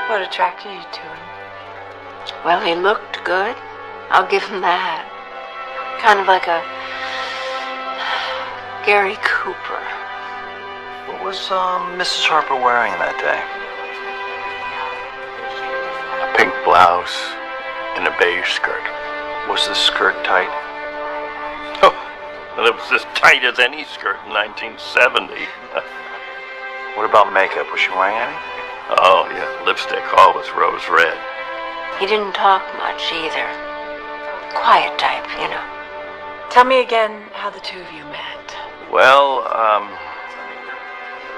What attracted you to him? Well, he looked good. I'll give him that. Kind of like a Gary Cooper. What was Mrs. Harper wearing that day? A pink blouse and a beige skirt. Was the skirt tight? Oh, well, it was as tight as any skirt in 1970. What about makeup? Was she wearing any? Oh, yeah, lipstick, always rose red. He didn't talk much either. Quiet type, you know. Tell me again how the two of you met. Well,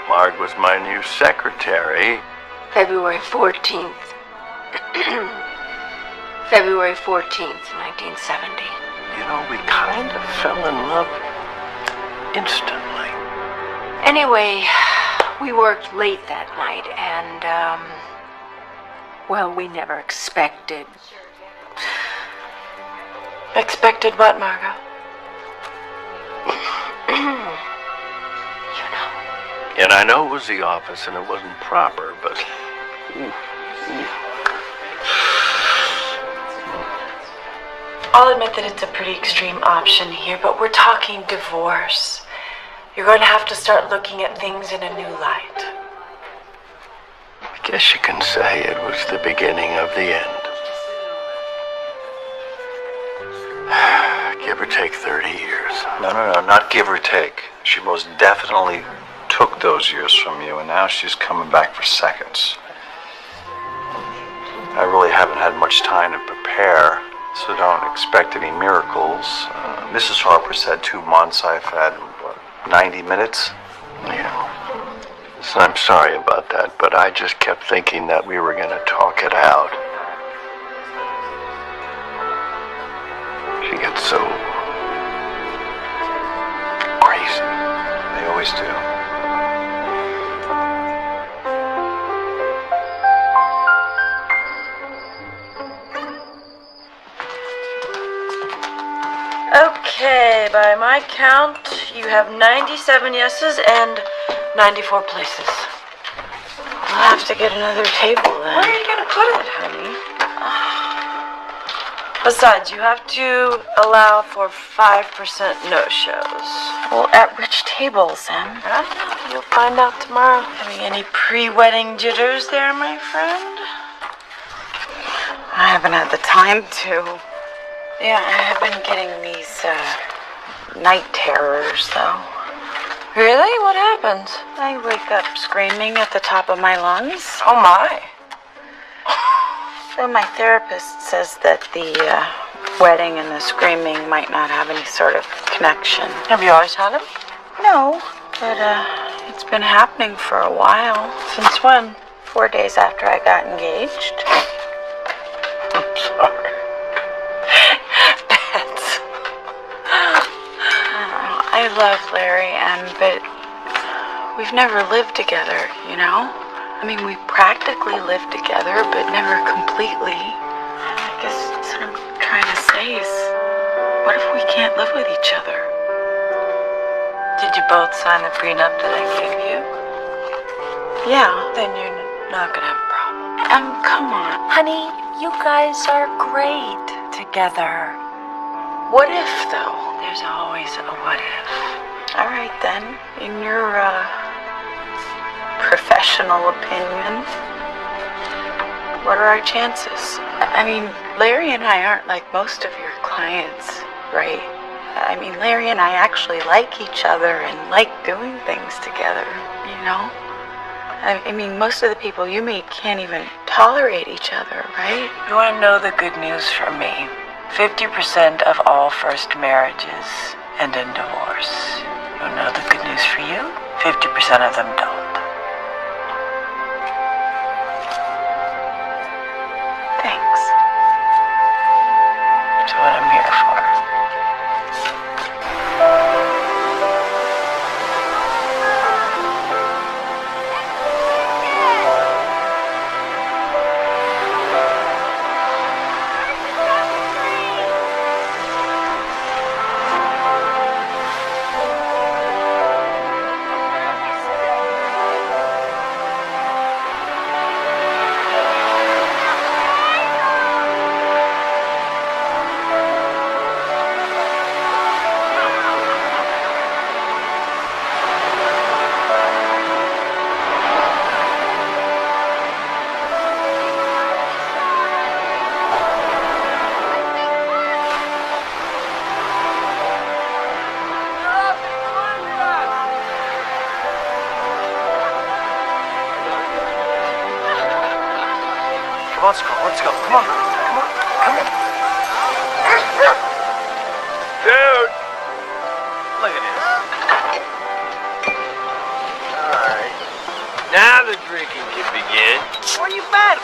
Marg was my new secretary. February 14th. February 14th, 1970. You know, we kind of fell in love instantly. Anyway, we worked late that night and, well, we never expected. Expected what, Margot? You know. And I know it was the office and it wasn't proper, but... I'll admit that it's a pretty extreme option here, but we're talking divorce. You're going to have to start looking at things in a new light. I guess you can say it was the beginning of the end. Give or take 30 years. No, not give or take. She most definitely took those years from you, and now she's coming back for seconds. I really haven't had much time to prepare, so don't expect any miracles. Mrs. Harper said 2 months. I've had, 90 minutes? Yeah. Listen, I'm sorry about that, but I just kept thinking that we were going to talk it out. She gets so crazy. They always do. Okay, by my count, you have 97 yeses and 94 places. We'll have to get another table then. Where are you going to put it, honey? Besides, you have to allow for 5% no-shows. Well, at which table, Sam? I don't know. You'll find out tomorrow. Having any pre-wedding jitters there, my friend? I haven't had the time to. Yeah, I have been getting these night terrors, though. Really? What happens? I wake up screaming at the top of my lungs. Oh, my. So my therapist says that the wedding and the screaming might not have any sort of connection. Have you always had them? No, but it's been happening for a while. Since when? 4 days after I got engaged. I'm sorry. I love Larry, but we've never lived together, you know? I mean, we practically lived together, but never completely. I guess that's what I'm trying to say is, what if we can't live with each other? Did you both sign the prenup that I gave you? Yeah. Then you're not gonna have a problem. Come on. Honey, you guys are great together. What if, though? There's always a what if. All right, then. In your, professional opinion, what are our chances? I mean, Larry and I aren't like most of your clients, right? I mean, Larry and I actually like each other and like doing things together, you know? I mean, most of the people you meet can't even tolerate each other, right? You want to know the good news from me? 50% of all first marriages end in divorce. You want to know the good news for you? 50% of them don't. Thanks. That's what I'm here for. let's go. Let's go. Come on. Come on. Come on. Dude! Look at this. Alright. Now the drinking can begin. Where you been?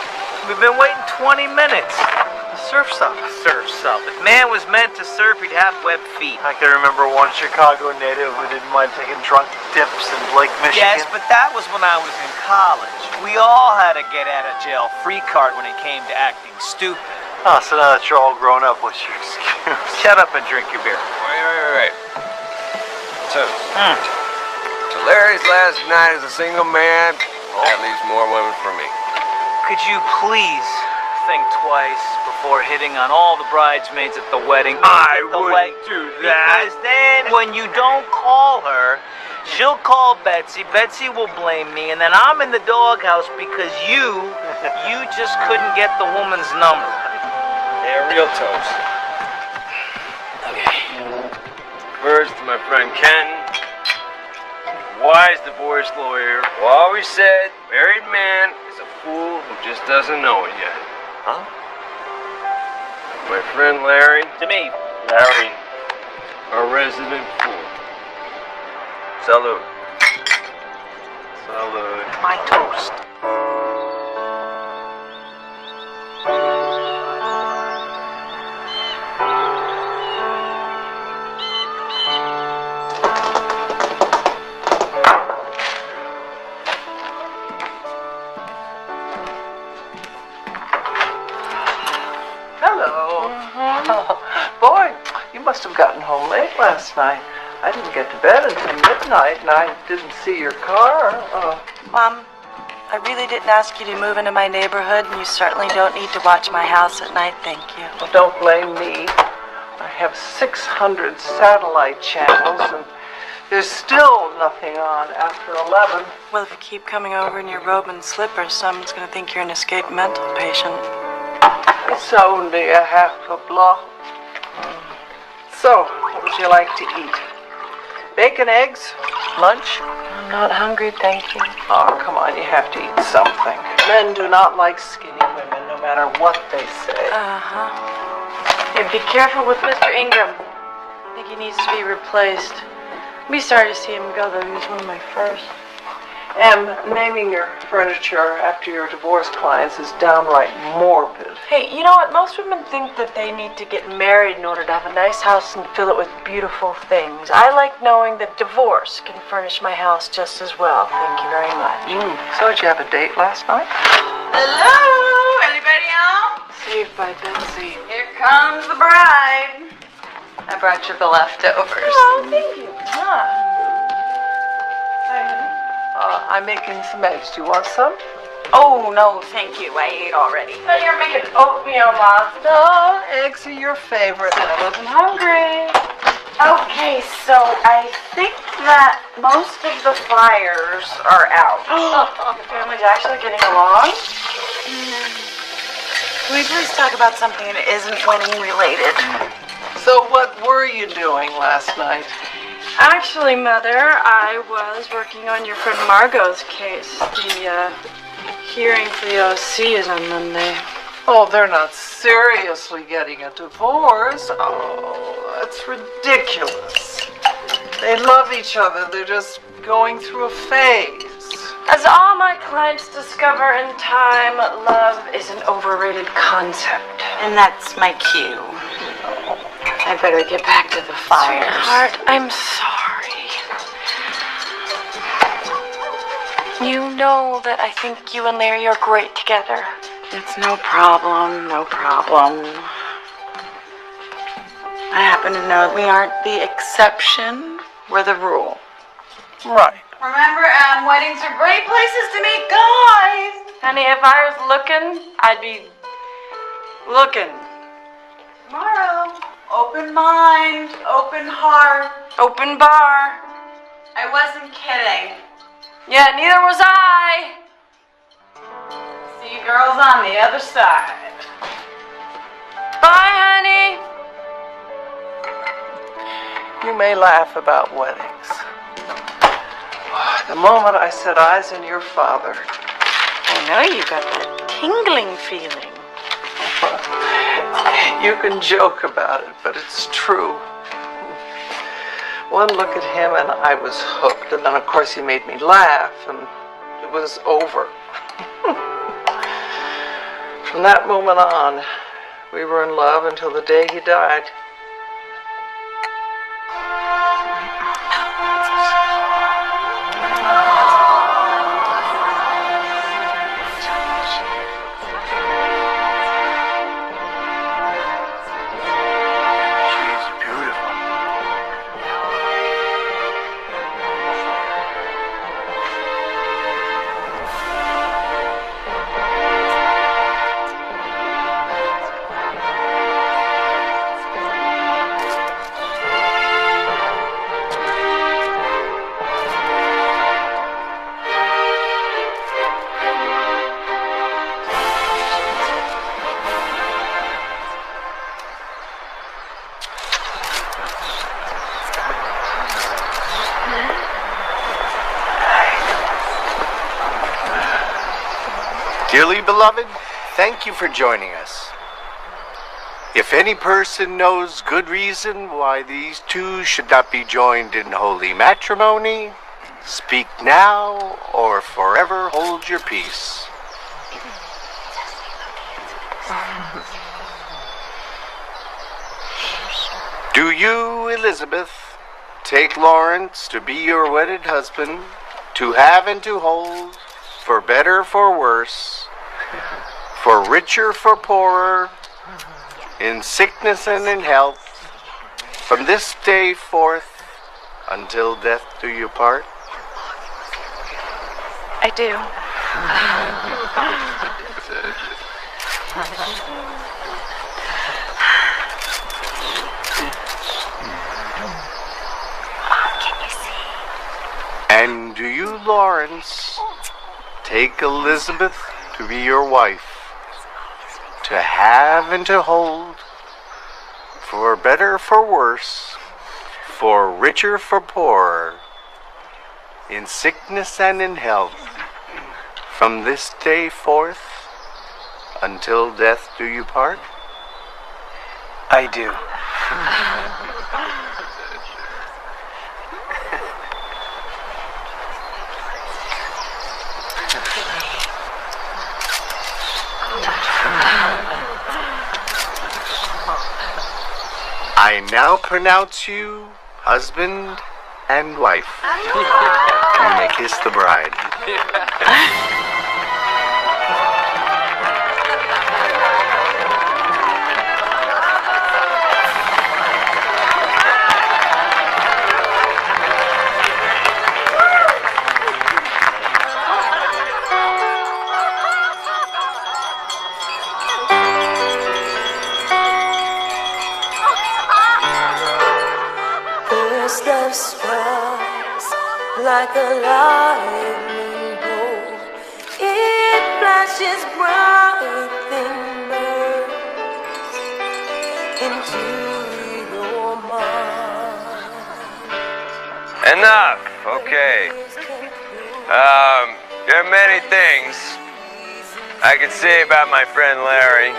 We've been waiting 20 minutes. The surf's up. Surf's up. If man was meant to surf, he'd have webbed feet. I can remember one Chicago native who didn't mind taking drunk dips in Lake Michigan. Yes, but that was when I was in college. We all had a get out of jail free card when it came to acting stupid. Oh, so now that you're all grown up, what's your excuse? Shut up and drink your beer. Wait. So Larry's last night as a single man, that leaves more women for me. Could you please think twice before hitting on all the bridesmaids at the wedding? I wouldn't do that. Because then when you don't call her, she'll call Betsy. Betsy will blame me, and then I'm in the doghouse because you just couldn't get the woman's number. Yeah, real toast. Okay. First, my friend Ken, wise divorce lawyer, who always said, married man is a fool who just doesn't know it yet. Huh? My friend Larry, To me. Larry, a resident fool. Salute. Salute. My toast. Hello. Oh, boy, you must have gotten home late last night. I didn't get to bed until midnight, and I didn't see your car. Mom, I really didn't ask you to move into my neighborhood, and you certainly don't need to watch my house at night, thank you. Well, don't blame me. I have 600 satellite channels, and there's still nothing on after 11. Well, if you keep coming over in your robe and slippers, someone's going to think you're an escaped mental patient. It's only a half a block. So, what would you like to eat? Bacon, eggs, lunch? I'm not hungry, thank you. Oh, come on, you have to eat something. Men do not like skinny women, no matter what they say. Hey, be careful with Mr. Ingram. I think he needs to be replaced. I'd be sorry to see him go, though. He was one of my first. And naming your furniture after your divorced clients is downright morbid. Hey, you know what? Most women think that they need to get married in order to have a nice house and fill it with beautiful things. I like knowing that divorce can furnish my house just as well. Thank you very much. So did you have a date last night? Hello? Anybody home? Saved by Betsy. Here comes the bride. I brought you the leftovers. Oh, thank you. Hi, honey. I'm making some eggs. Do you want some? Oh, no, thank you. I ate already. But you're making oatmeal, Mom. No, eggs are your favorite. I wasn't hungry. Okay, so I think that most of the fires are out. Your family's actually getting along? Can we please talk about something that isn't wedding related? So what were you doing last night? Actually, Mother, I was working on your friend Margot's case. The hearing for the OC is on Monday. Oh, they're not seriously getting a divorce. Oh, that's ridiculous. They love each other. They're just going through a phase. As all my clients discover in time, love is an overrated concept. And that's my cue. I better get back to the fires. Sweetheart, I'm sorry. You know that I think you and Larry are great together. It's no problem, no problem. I happen to know we aren't the exception, we're the rule. Right. Remember, weddings are great places to meet guys. Honey, if I was looking, I'd be looking. Tomorrow, open mind, open heart. Open bar. I wasn't kidding. Yeah, neither was I. See you girls on the other side. Bye, honey. You may laugh about weddings. The moment I set eyes on your father, I know you got that tingling feeling. You can joke about it, but it's true. One look at him and I was hooked. And then, of course, he made me laugh, and it was over. From that moment on, we were in love until the day he died. Dearly beloved, thank you for joining us. If any person knows good reason why these two should not be joined in holy matrimony, speak now or forever hold your peace. Do you, Elizabeth, take Lawrence to be your wedded husband, to have and to hold, for better, for worse, for richer, for poorer, in sickness and in health, from this day forth until death do you part? I do. And do you, Lawrence, take Elizabeth to be your wife, to have and to hold, for better, for worse, for richer, for poorer, in sickness and in health, from this day forth until death do you part? I do. I now pronounce you husband and wife. You may kiss the bride. That strikes like a lightning bolt. It flashes bright then burns into your mind. Enough. Okay. There are many things I could say about my friend Larry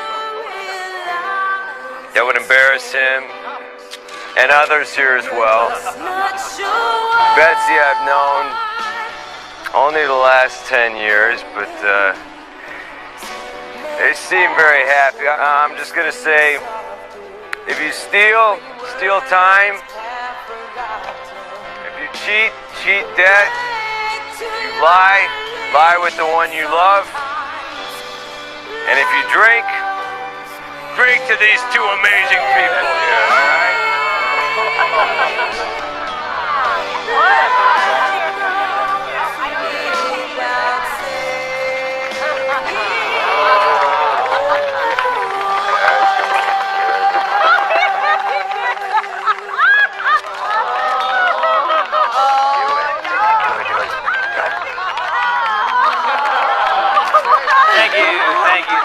that would embarrass him and others here as well. Betsy I've known only the last 10 years, but they seem very happy. I'm just gonna say, if you steal time. If you cheat debt. If you lie with the one you love. And if you drink to these two amazing people here, all right?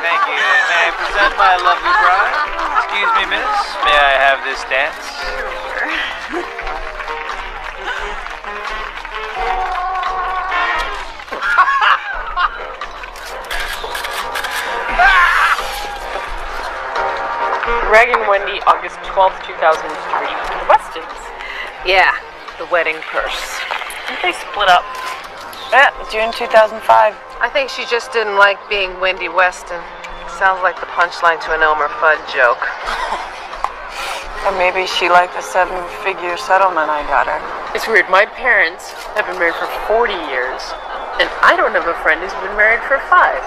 Thank you. May I present my lovely bride? Excuse me, miss. May I have this dance? Greg and Wendy, August 12th, 2003. Weston's. Yeah, the wedding purse. I think they split up. Yeah, June 2005. I think she just didn't like being Wendy Weston. Sounds like the punchline to an Elmer Fudd joke. Or maybe she liked the 7-figure settlement I got her. It's weird. My parents have been married for 40 years, and I don't have a friend who's been married for 5.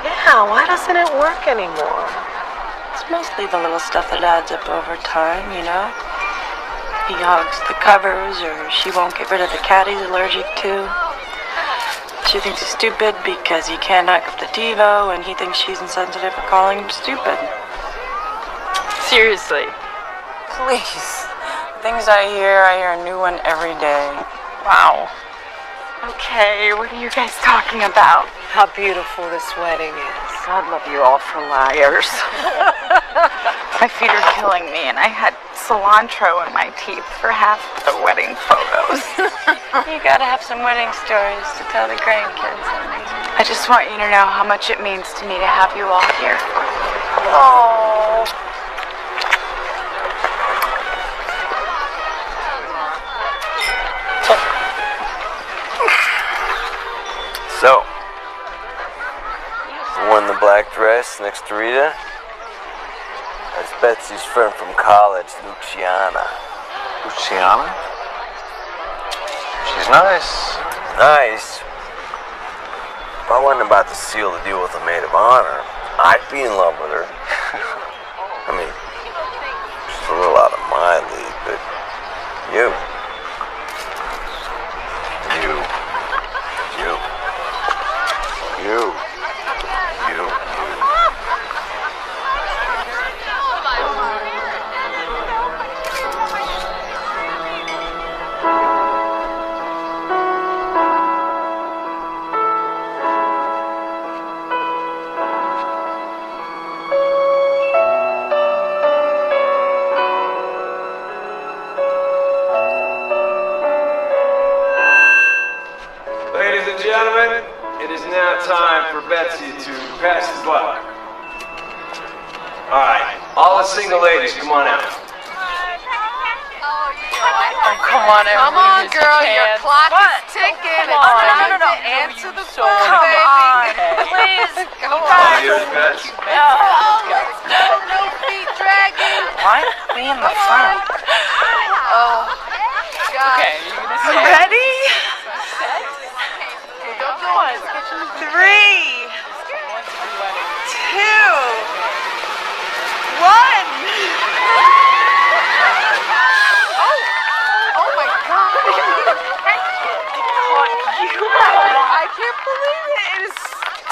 Yeah, why doesn't it work anymore? It's mostly the little stuff that adds up over time, you know? He hogs the covers, or she won't get rid of the cat he's allergic to. She thinks he's stupid because he can't knock up the TiVo, and he thinks she's insensitive for calling him stupid. Seriously. Please. Things I hear a new one every day. Wow. Okay, what are you guys talking about? How beautiful this wedding is. God love you all for liars. My feet are killing me, and I had cilantro in my teeth for half the wedding photos. You gotta have some wedding stories to tell the grandkids. I just want you to know how much it means to me to have you all here. Oh. So, the one in the black dress next to Rita? That's Betsy's friend from college, Luciana. Luciana? She's nice. Nice. If I wasn't about to seal the deal with a maid of honor, I'd be in love with her. I mean, she's a little out of my league, but you. Ladies and gentlemen, it is now time for Betsy to pass his luck. Alright, all the single ladies, come on out. Oh, come on, Come on, girl, your clock is ticking. It's time to answer the phone, baby. Please, go on. Here's Betsy. No feet dragging. Why me in the front? Oh, God. Okay, you're gonna say Ready? Don't go on. 3, 2, 1. Oh my God. I can't believe it. It is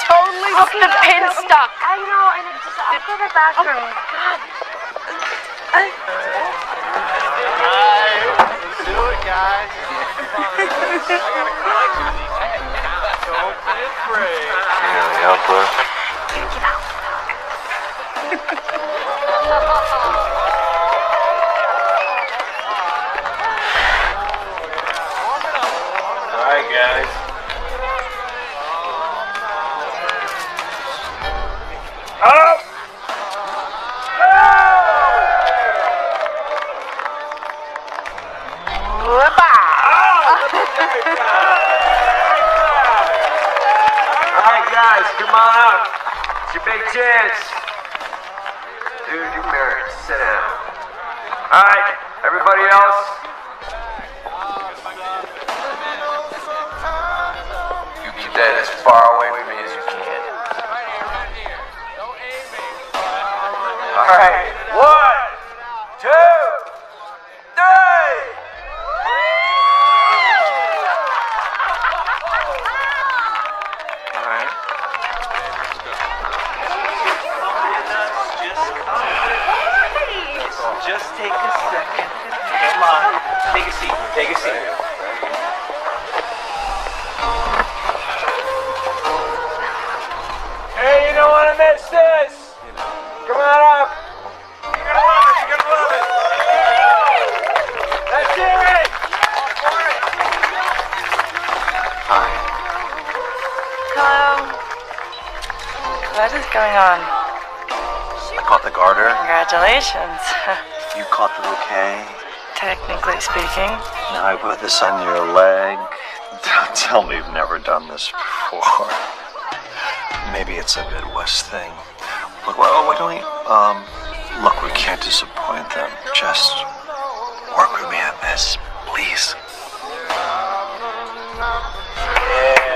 totally the pin stuck. I know, and it's just I'll go to the bathroom. Let's do it, guys. Don't be afraid. Really help her? Alright, guys. Up! Alright, guys, come on up. It's your big chance. Dude, you're married. Sit down. Alright, everybody else. You keep that as far away from me as you can. Alright, 1, 2, 3. Alright. Just take a second. Come on. Take a seat. Take a seat. Hey, you don't want to miss this. Come on up. You're gonna love it. You're gonna love it. Let's do it. Hello. What is going on? caught the garter? Congratulations. You caught the bouquet? Technically speaking. Now I put this on your leg. Don't tell me you've never done this before. Maybe it's a Midwest thing. Look, why don't we, look, we can't disappoint them. Just work with me on this, please.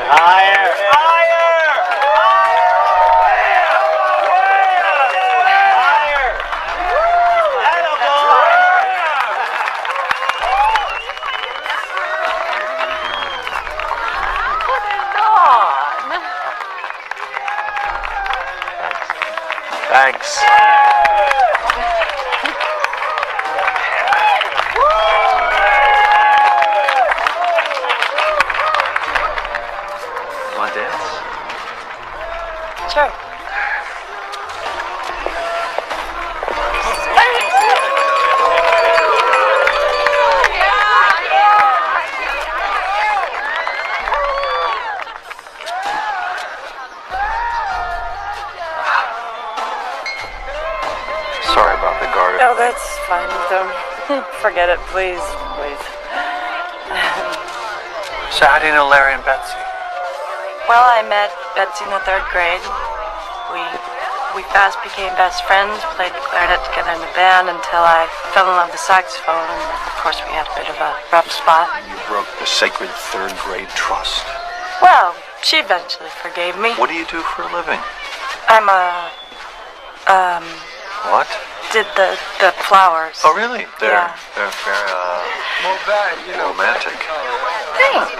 Higher! Thanks. Want to dance? Sure. Sorry about the garter. Oh, that's fine. Don't forget it, please. Please. So how do you know Larry and Betsy? Well, I met Betsy in the 3rd grade. We fast became best friends, played clarinet together in the band until I fell in love with saxophone, and of course we had a bit of a rough spot. You broke the sacred 3rd grade trust. Well, she eventually forgave me. What do you do for a living? I'm a, What? did the flowers. Oh, really? Yeah. They're very, romantic. Thanks.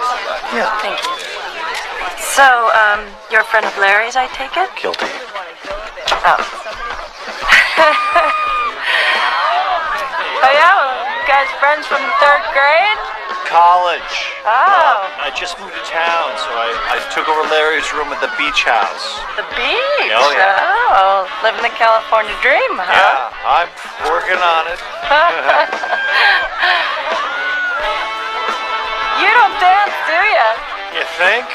Yeah. Thank you. So, you're a friend of Larry's, I take it? Guilty. Oh. Oh, yeah? Well, you guys friends from the 3rd grade? College. Oh. I just moved to town, so I took over Larry's room at the beach house. The beach? Oh, yeah. Oh, living the California dream, huh? Yeah, I'm working on it. You don't dance, do ya? You think?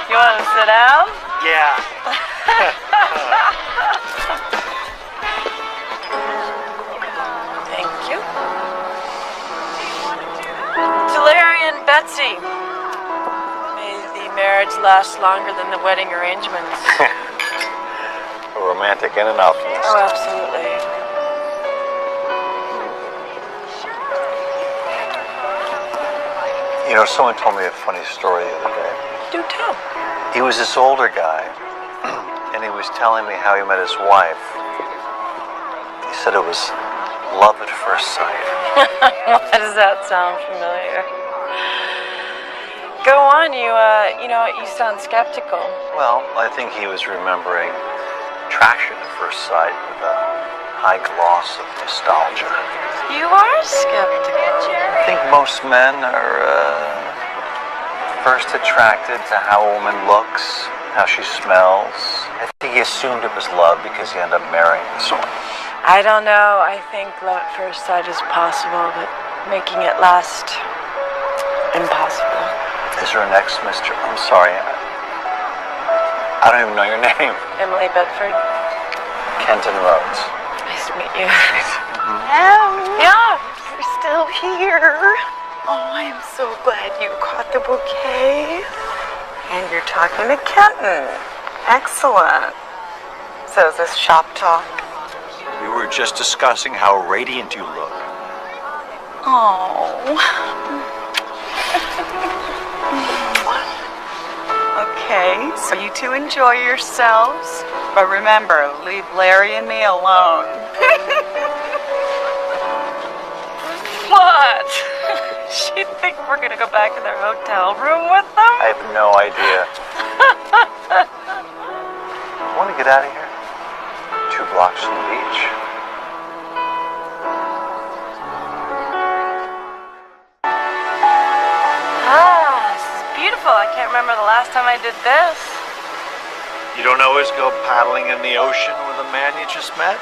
You want to sit down? Yeah. Thank you. To Larry and Betsy, may the marriage last longer than the wedding arrangements. A romantic and an optimist. Oh, absolutely. You know, someone told me a funny story the other day. Do tell. He was this older guy, and he was telling me how he met his wife. He said it was love at first sight. Why does that sound familiar? Go on, you sound skeptical. Well, I think he was remembering attraction at first sight with a high gloss of nostalgia. You are skeptical. I think most men are first attracted to how a woman looks, how she smells. I think he assumed it was love because he ended up marrying this woman. I don't know. I think love at first sight is possible, but making it last, impossible. Is there an ex, Mr.? I'm sorry. I don't even know your name. Emily Bedford. Kenton Rhodes. Nice to meet you. Yeah, you're still here. Oh, I am so glad you caught the bouquet. And you're talking to Kenton. Excellent. So is this shop talk? We were just discussing how radiant you look. Oh. Okay, so you two enjoy yourselves. But remember, leave Larry and me alone. What? She'd think we're gonna go back in their hotel room with them? I have no idea. I want to get out of here. 2 blocks from the beach. Ah, this is beautiful. I can't remember the last time I did this. You don't always go paddling in the ocean with a man you just met?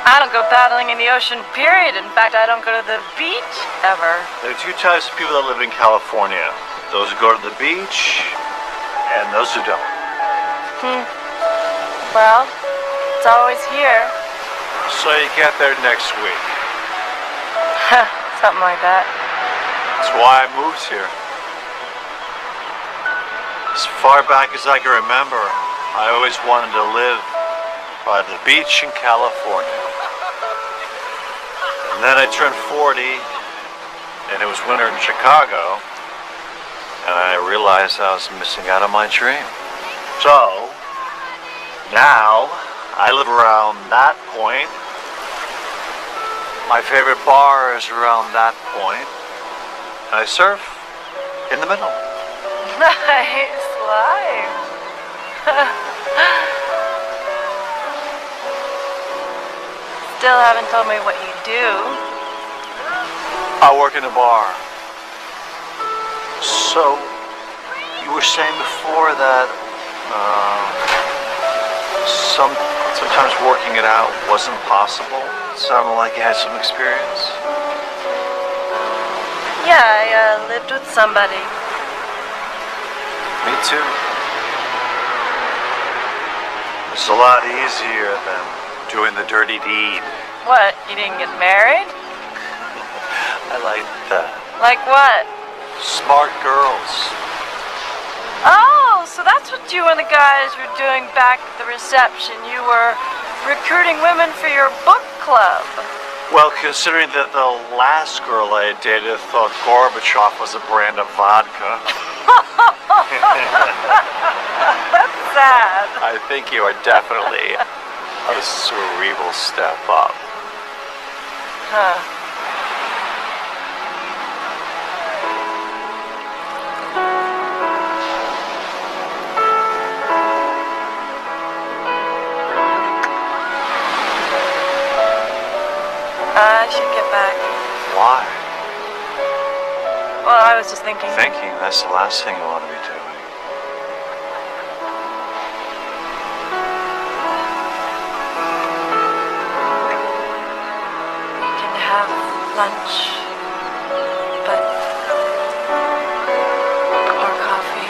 I don't go paddling in the ocean, period. In fact, I don't go to the beach ever. There are 2 types of people that live in California. Those who go to the beach and those who don't. Well, it's always here. So you get there next week. Something like that. That's why I moved here. As far back as I can remember, I always wanted to live by the beach in California. And then I turned 40, and it was winter in Chicago, and I realized I was missing out on my dream. So, now, I live around that point. My favorite bar is around that point. And I surf in the middle. Nice life. Still haven't told me what you do. I work in a bar. So, you were saying before that sometimes working it out wasn't possible? It sounded like you had some experience. Yeah, I lived with somebody. Me too. It's a lot easier than doing the dirty deed. What, you didn't get married? I like that. Like what? Smart girls. Oh, so that's what you and the guys were doing back at the reception. You were recruiting women for your book club. Well, considering that the last girl I dated thought Gorbachev was a brand of vodka. That's sad. I think you are definitely a cerebral step up. Huh. I should get back. Why? Well, I was just thinking. Thinking, that's the last thing you want to be doing. We can have lunch, but or coffee.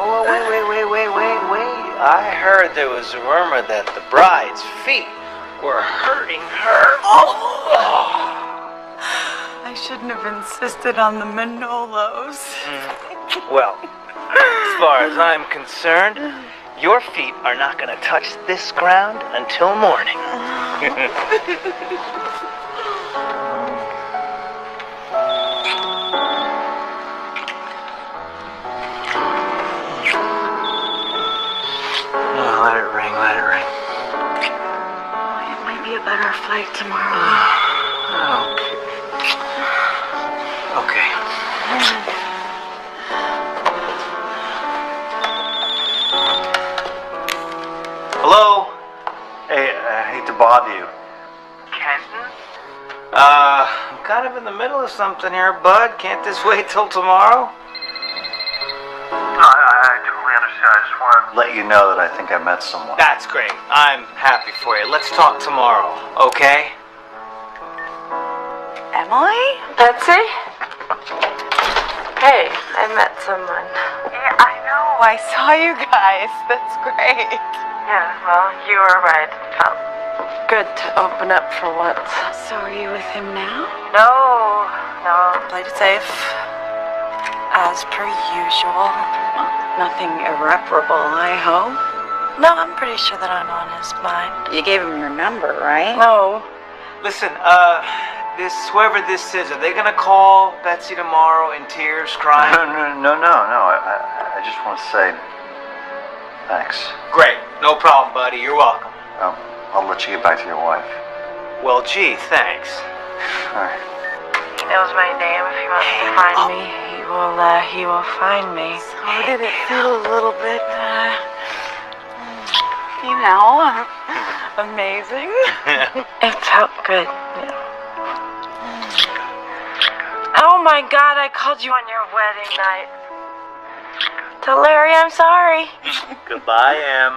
Oh, wait. I heard there was a rumor that the bride's feet were hurting her. I shouldn't have insisted on the Manolos. Well, as far as I'm concerned, your feet are not going to touch this ground until morning. Let it ring. It might be a better flight tomorrow. Okay. Hello? Hey, I hate to bother you. Kenton? I'm kind of in the middle of something here, bud. Can't this wait till tomorrow? I totally understand. I just want to let you know that I think I met someone. That's great. I'm happy for you. Let's talk tomorrow, okay? Emily? Betsy? Hey, I met someone. Yeah, I know. I saw you guys. That's great. Yeah, well, you were right. It felt good to open up for once. So are you with him now? No. Played it safe. As per usual. Nothing irreparable, I hope. No, I'm pretty sure that I'm on his mind. You gave him your number, right? No. Listen, whoever this is, are they gonna call Betsy tomorrow in tears, crying? No. I just want to say thanks. Great. No problem, buddy. You're welcome. I'll let you get back to your wife. Well, gee, thanks. All right. He knows my name. If he wants to find me, he will find me. How did it feel a little bit, amazing? It felt good, yeah. Oh my God, I called you on your wedding night. Tell Larry I'm sorry. Goodbye, Em.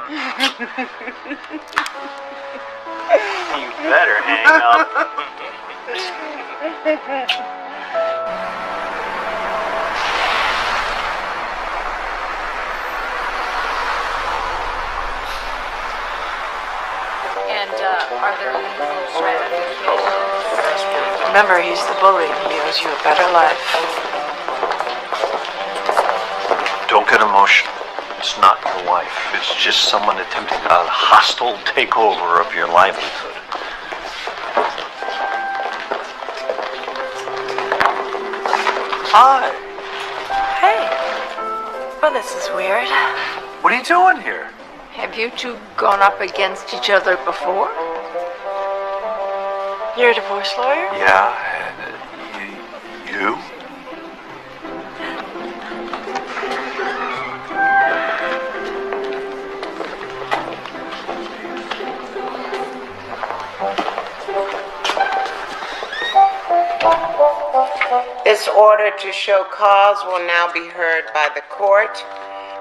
You better hang up. And are there any Remember, he's the bully. He owes you a better life. Don't get emotional. It's not your wife. It's just someone attempting a hostile takeover of your livelihood. Hi. Hey. Well, this is weird. What are you doing here? Have you two gone up against each other before? You're a divorce lawyer? Yeah. You? This order to show cause will now be heard by the court.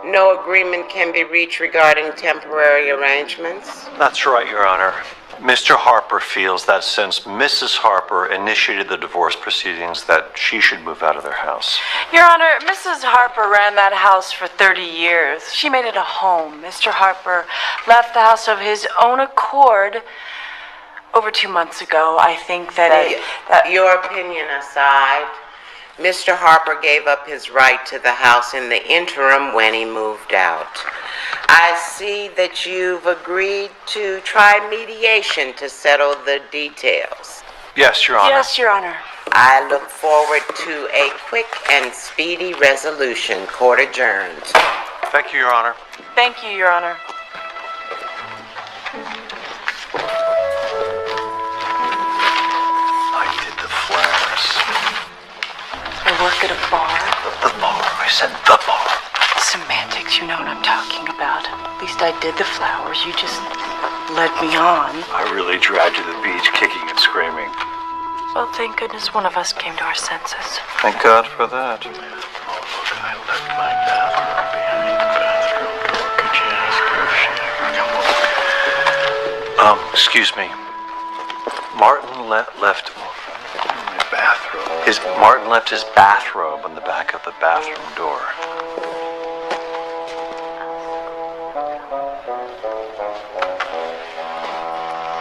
No agreement can be reached regarding temporary arrangements. That's right, Your Honor. Mr. Harper feels that since Mrs. Harper initiated the divorce proceedings, that she should move out of their house. Your Honor, Mrs. Harper ran that house for 30 years. She made it a home. Mr. Harper left the house of his own accord over 2 months ago. I think that Your opinion aside, Mr. Harper gave up his right to the house in the interim when he moved out. I see that you've agreed to try mediation to settle the details. Yes, Your Honor. Yes, Your Honor. I look forward to a quick and speedy resolution. Court adjourned. Thank you, Your Honor. Thank you, Your Honor. I did the flowers. I work at a bar. The bar. I said the bar. Semantics, you know what I'm talking about. At least I did the flowers. You just led me on. I really dragged you to the beach, kicking and screaming. Well, thank goodness one of us came to our senses. Thank God for that. Oh, look, I left my bathroom behind the bathroom door. Could you ask her if she ever come over? Excuse me. Martin left My bathroom. Martin left his bathrobe on the back of the bathroom door.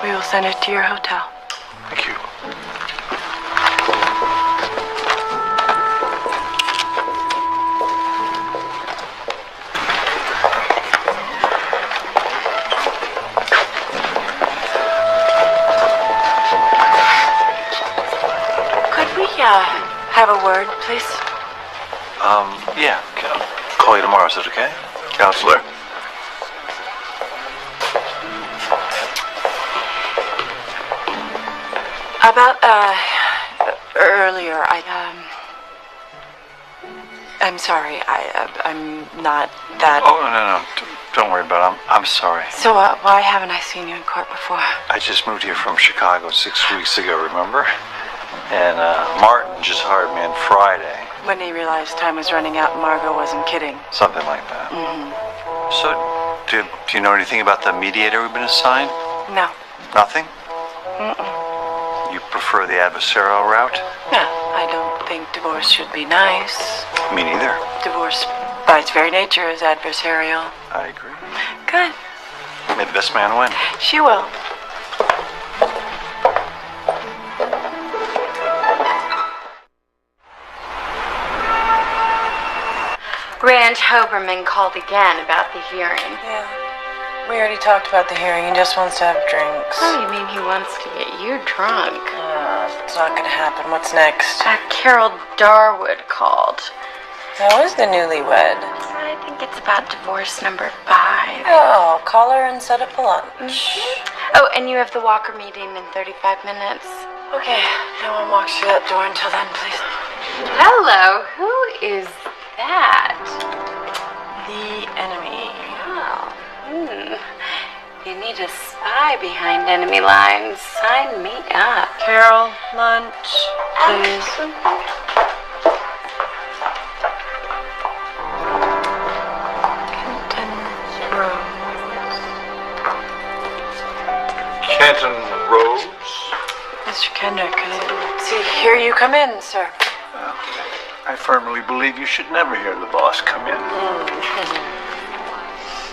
We will send it to your hotel. Thank you. Could we, have a word, please? Yeah. I'll call you tomorrow. Is it okay? Counselor. About, earlier, I'm sorry, I'm not that... Oh, no. Don't worry about it. I'm sorry. So, why haven't I seen you in court before? I just moved here from Chicago 6 weeks ago, remember? And, Martin just hired me on Friday. When he realized time was running out and Margot wasn't kidding. Something like that. Mm-hmm. So, do you know anything about the mediator we've been assigned? No. Nothing? Mm-mm. You prefer the adversarial route? No, I don't think divorce should be nice. Me neither. Divorce, by its very nature, is adversarial. I agree. Good. May the best man win. She will. Rand Hoberman called again about the hearing. Yeah. We already talked about the hearing. He just wants to have drinks. Oh, you mean he wants to get you drunk? It's not gonna happen. What's next? Carol Darwood called. How is the newlywed? I think it's about divorce number 5. Oh, call her and set up a lunch. Oh, and you have the Walker meeting in 35 minutes. Okay, no one walks through that door until then, please. Hello, who is that? The enemy. Oh, You need a spy behind enemy lines. Sign me up. Carol, lunch, please. come in, sir. I firmly believe you should never hear the boss come in.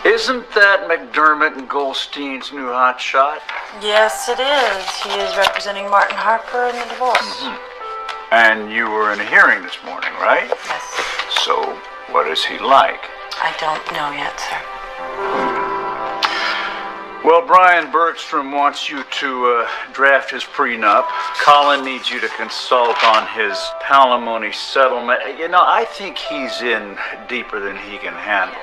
Isn't that McDermott and Goldstein's new hot shot? Yes, it is. He is representing Martin Harper in the divorce. And you were in a hearing this morning, right? Yes. So, what is he like? I don't know yet, sir. Well, Brian Bergstrom wants you to draft his prenup. Colin needs you to consult on his palimony settlement. You know, I think he's in deeper than he can handle.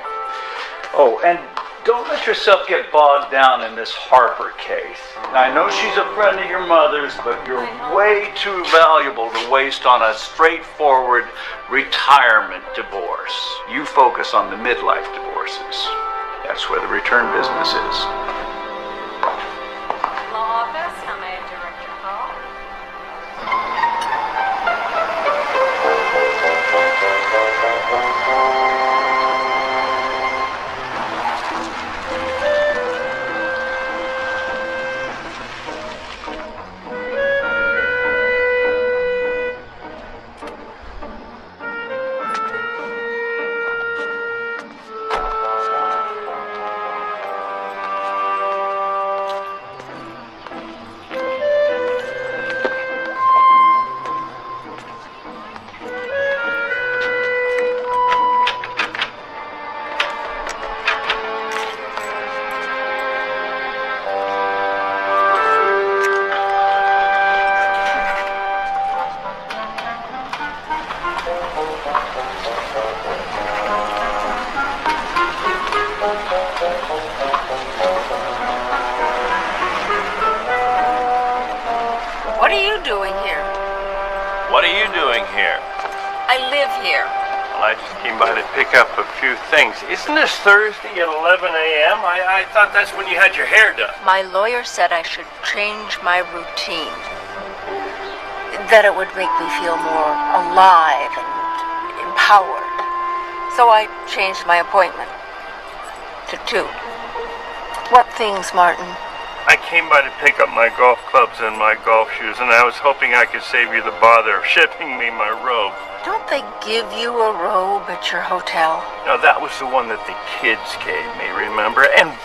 Oh, and don't let yourself get bogged down in this Harper case. Now, I know she's a friend of your mother's, but you're way too valuable to waste on a straightforward retirement divorce. You focus on the midlife divorces. That's where the return business is. Law office, how may I direct your call? What are you doing here? What are you doing here? I live here. Well, I just came by to pick up a few things. Isn't this Thursday at 11 a.m.? I thought that's when you had your hair done. My lawyer said I should change my routine. That it would make me feel more alive and empowered. So I changed my appointment to 2. What things, Martin? I came by to pick up my golf clubs and my golf shoes, and I was hoping I could save you the bother of shipping me my robe. Don't they give you a robe at your hotel? No, that was the one that the kids gave me, remember? And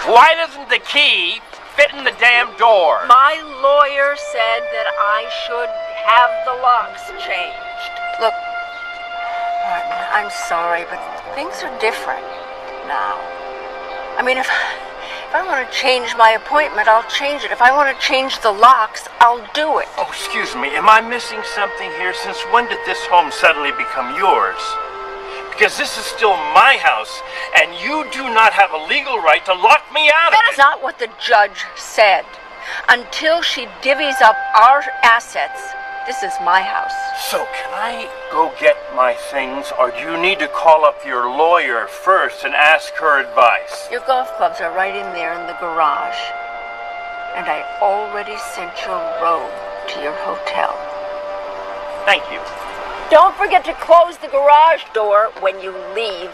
why doesn't the key fit in the damn door? My lawyer said that I should have the locks changed. Look, Martin, I'm sorry, but things are different now. I mean, if I want to change my appointment, I'll change it. If I want to change the locks, I'll do it. Oh, excuse me, am I missing something here? Since when did this home suddenly become yours? Because this is still my house, and you do not have a legal right to lock me out of it. That is not what the judge said. Until she divvies up our assets, this is my house. So, can I go get my things, or do you need to call up your lawyer first and ask her advice? Your golf clubs are right in there in the garage. And I already sent your robe to your hotel. Thank you. Don't forget to close the garage door when you leave.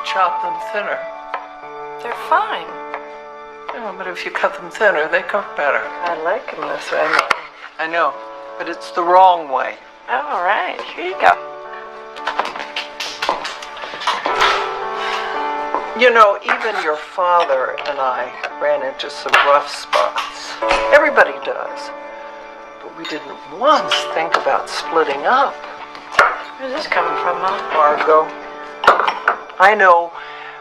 Chop them thinner. They're fine. Yeah, but if you cut them thinner, they cook better. I like them this way. I know, but it's the wrong way. All right, here you go. You know, even your father and I ran into some rough spots. Everybody does. But we didn't once think about splitting up. Where's this coming from, Mom? Margot. I know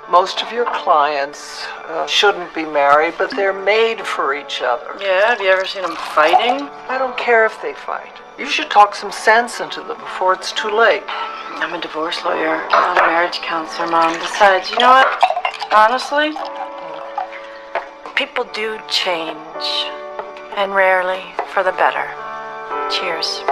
most of your clients shouldn't be married, but they're made for each other. Yeah, have you ever seen them fighting? I don't care if they fight. You should talk some sense into them before it's too late. I'm a divorce lawyer, not a marriage counselor, Mom. Besides, you know what? Honestly, people do change, and rarely for the better. Cheers.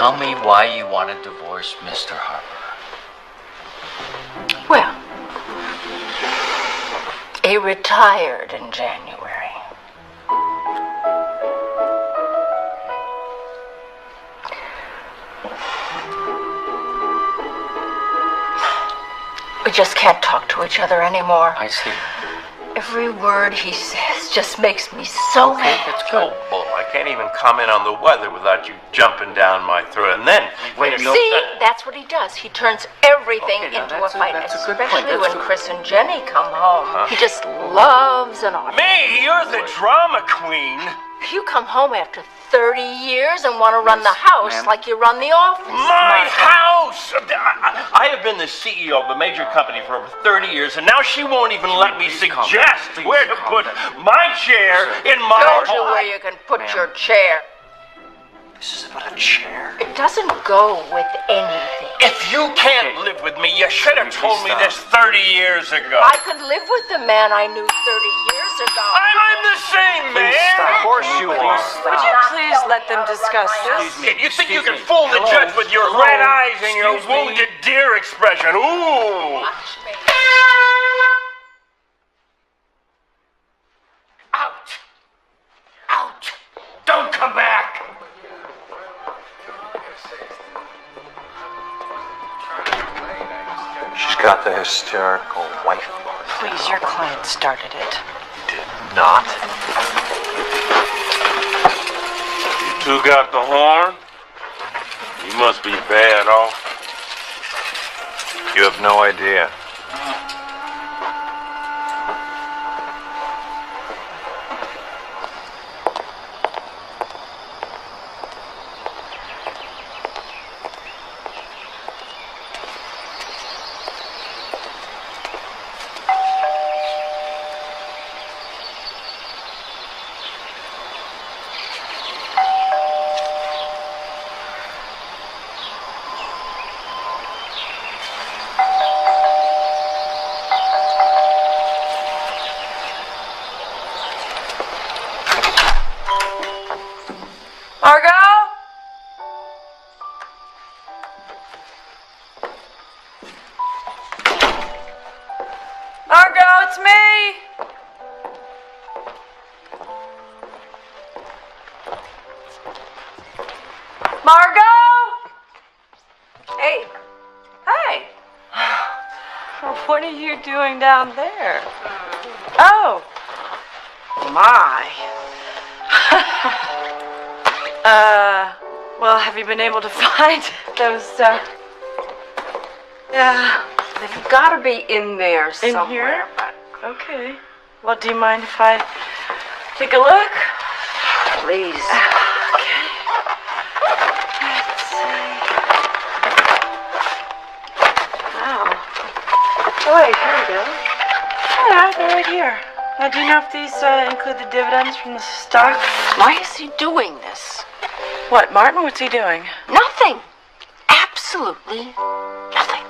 Tell me why you want to divorce Mr. Harper. Well, he retired in January. We just can't talk to each other anymore. I see. Every word he says just makes me so mad. That's good. Bull, I can't even comment on the weather without you jumping down my throat. And then, See, that's what he does. He turns everything into a fight, especially when Chris and Jenny come home. He just loves an argument. Me, you're the drama queen. You come home after 30 years and want to run the house like you run the office. My house! I have been the CEO of a major company for over 30 years, and now she won't even let me suggest where to put my chair in my Shows you where you can put your chair. This is about a chair. It doesn't go with anything. If you can't live with me, you should have told me this 30 years ago. I could live with the man I knew 30 years ago. I'm the same man. Of course you are. Would you please let them discuss this? You think you can fool the judge with your red eyes and your wounded deer expression? Ooh! Out! Out! Don't come back! She's got the hysterical wife. Please, your client started it. Did not. You two got the horn? You must be bad off. You have no idea. Margot? Margot, it's me! Margot? Hey. Hey. What are you doing down there? Oh. My. Well, have you been able to find those, yeah. They've got to be in there In somewhere. here? Okay. Well, do you mind if I take a look? Please. Okay. Let's see. Wow. Oh, wait, here we go. Yeah, they're right here. Now, do you know if these include the dividends from the stock? Why is he doing this? What, Martin? What's he doing? Nothing. Absolutely nothing.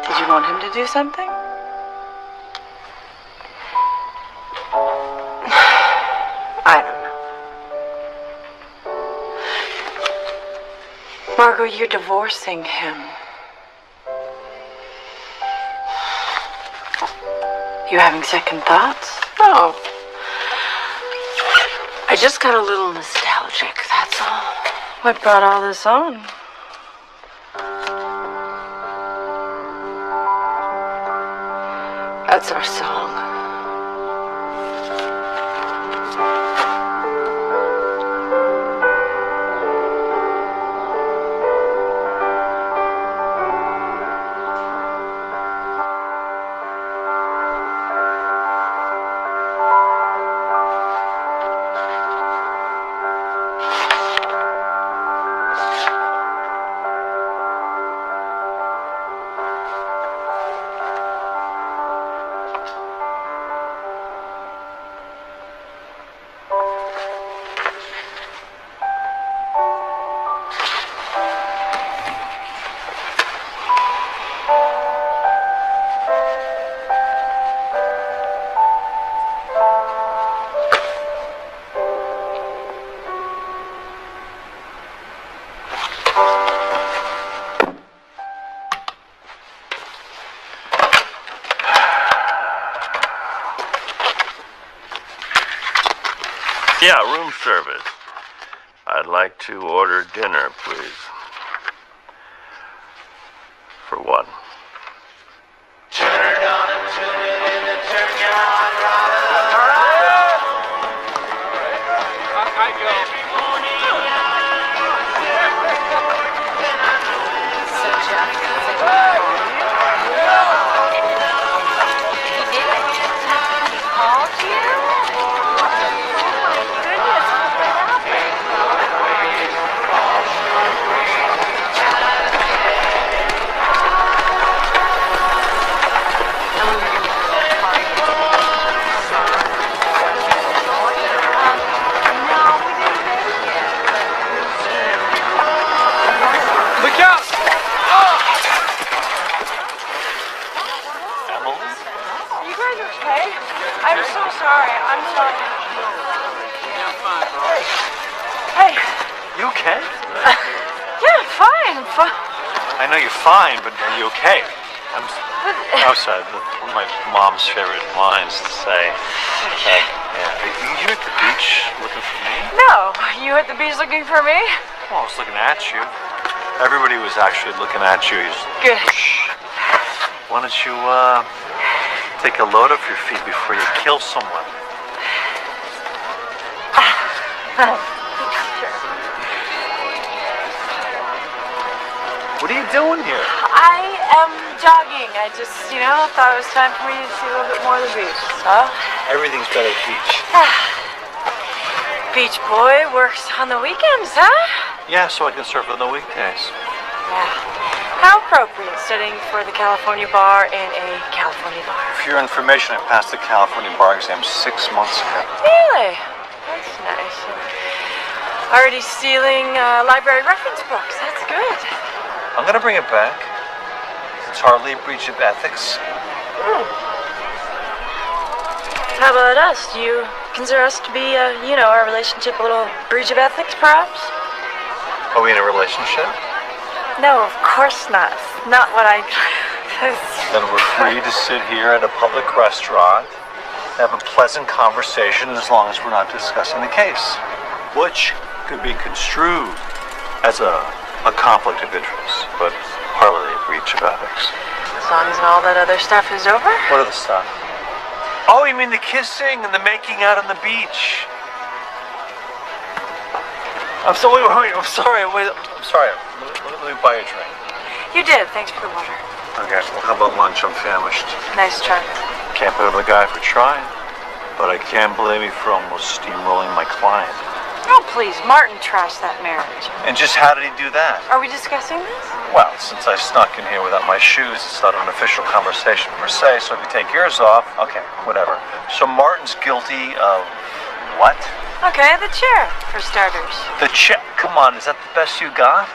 Did you want him to do something? I don't know. Margot, you're divorcing him. You having second thoughts? No. I just got a little nostalgic, that's all. What brought all this on? That's our song. Yeah, room service. I'd like to order dinner, please. For one. Look out! Are you guys okay? I'm so sorry. I'm sorry. Hey. You okay? Yeah, fine. I'm fine. I know you're fine, but are you okay? I'm outside. One of my mom's favorite lines to say. Yeah. Are you here at the beach looking for me? No, you at the beach looking for me? Well, I was looking at you. Everybody was actually looking at you. Good. Why don't you take a load off your feet before you kill someone? What are you doing here? I am jogging. I just, thought it was time for me to see a little bit more of the beach. So. Everything's better at the beach. Beach boy works on the weekends, huh? Yeah, so I can surf on the weekdays. Yeah. How appropriate, studying for the California bar in a California bar. For your information, I passed the California bar exam 6 months ago. Really? That's nice. Already stealing library reference books. That's good. I'm gonna bring it back. It's hardly a breach of ethics. How about us? Do you consider us to be, our relationship a little breach of ethics, perhaps? Are we in a relationship? No, of course not. Not what I... Then we're free to sit here at a public restaurant, have a pleasant conversation as long as we're not discussing the case, which could be construed as a conflict of interest, but hardly a breach of ethics. As long as all that other stuff is over? What other stuff? Oh, you mean the kissing and the making out on the beach? I'm sorry. I'm sorry. Let me buy you a drink. You did. Thanks for the water. Okay. Well, how about lunch? I'm famished. Nice try. Can't blame the guy for trying, but I can blame you for almost steamrolling my client. Oh, please. Martin trashed that marriage. And just how did he do that? Are we discussing this? Well, since I snuck in here without my shoes, it's not an official conversation per se, so if you take yours off, okay, whatever. So Martin's guilty of what? Okay, the chair, for starters. The chair? Come on, is that the best you got?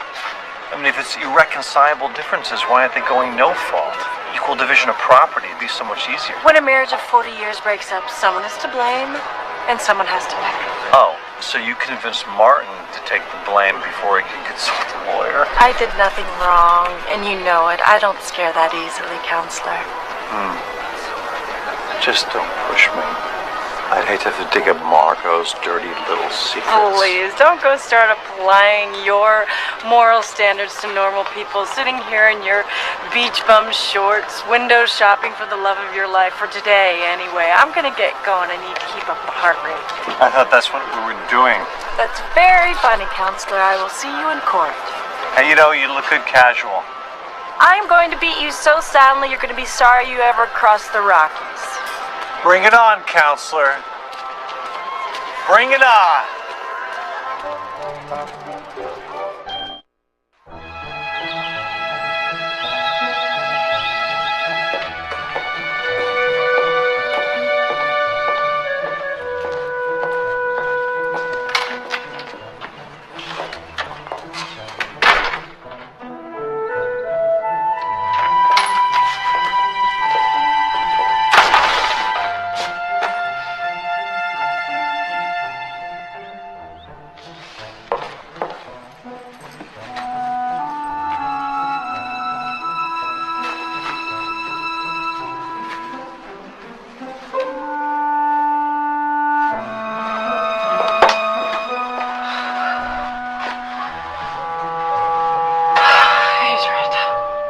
I mean, if it's irreconcilable differences, why aren't they going no fault? Equal division of property would be so much easier. When a marriage of 40 years breaks up, someone is to blame, and someone has to pay. Oh, so you convinced Martin to take the blame before he could consult a lawyer? I did nothing wrong, and you know it. I don't scare that easily, counselor. Just don't push me. I'd hate to have to dig up Marco's dirty little secrets. Please, don't go start applying your moral standards to normal people sitting here in your beach bum shorts, window shopping for the love of your life for today anyway. I'm gonna get going. I need to keep up the heart rate. I thought that's what we were doing. That's very funny, counselor. I will see you in court. Hey, you look good casual. I'm going to beat you so soundly you're going to be sorry you ever crossed the Rockies. Bring it on, counselor. Bring it on.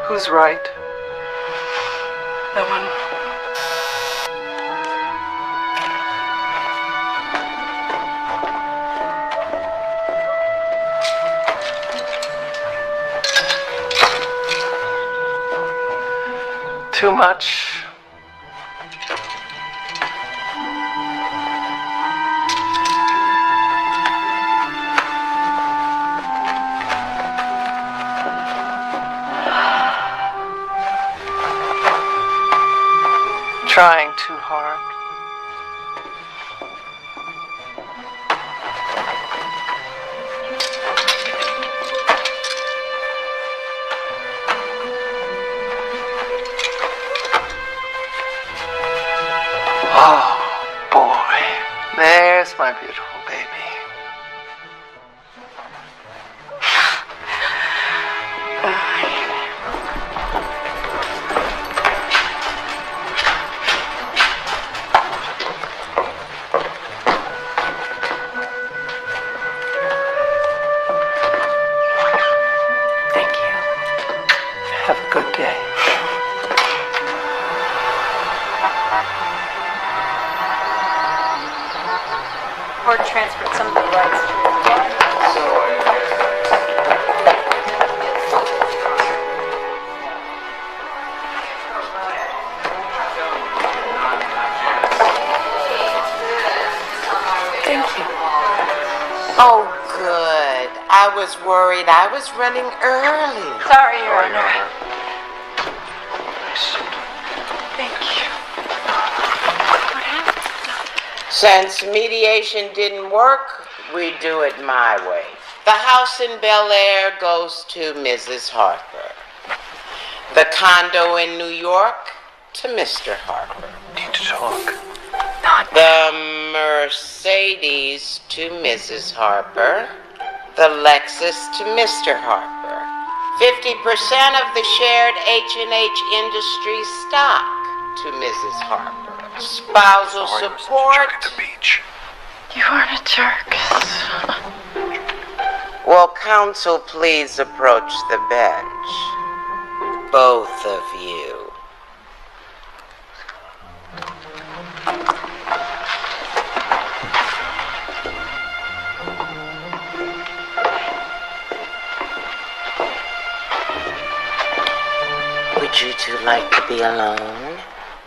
Who's right? The one. Too much. Trying too hard. Oh, boy. There's my beautiful baby. Thank you. Have a good day. Or transferred some of the rights to your daughter. Thank you. Oh, good. I was worried I was running early. Sorry, Your Honor. Thank you. Since mediation didn't work, we do it my way. The house in Bel Air goes to Mrs. Harper. The condo in New York to Mr. Harper. Need to talk. The Mercedes to Mrs. Harper. The Lexus to Mr. Harper. 50% of the shared H&H Industries stock to Mrs. Harper. Spousal support. You aren't a jerk. Will counsel please approach the bench? Both of you. Would you two like to be alone?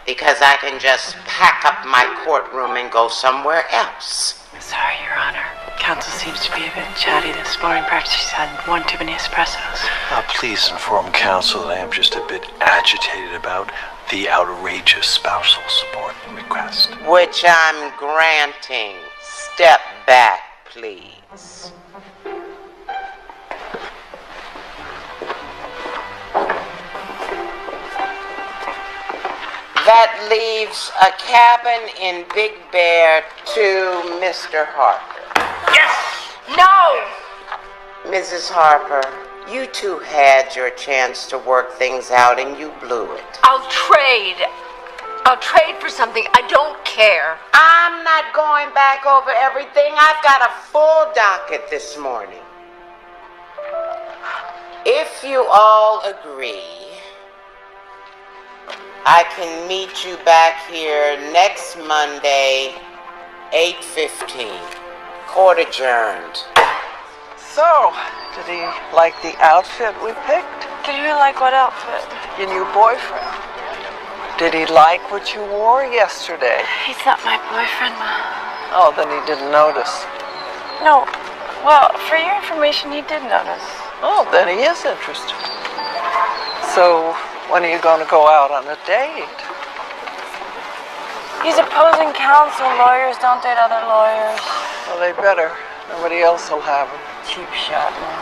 Because I can just pack up my courtroom and go somewhere else. Sorry, Your Honor. Counsel seems to be a bit chatty this morning. Perhaps she's had one too many espressos. Please inform counsel that I am just a bit agitated about the outrageous spousal support request. Which I'm granting. Step back, please. That leaves a cabin in Big Bear to Mr. Harper. Yes! No! Mrs. Harper, you two had your chance to work things out and you blew it. I'll trade for something. I don't care. I'm not going back over everything. I've got a full docket this morning. If you all agree, I can meet you back here next Monday, 8:15. Court adjourned. So, did he like the outfit we picked? Did you like what outfit? Your new boyfriend. Did he like what you wore yesterday? He's not my boyfriend, Ma. Oh, then he didn't notice. No. Well, for your information, he did notice. Oh, then he is interested. So, when are you going to go out on a date? He's opposing counsel. Lawyers don't date other lawyers. Well, they better. Nobody else will have him. Cheap shot, man.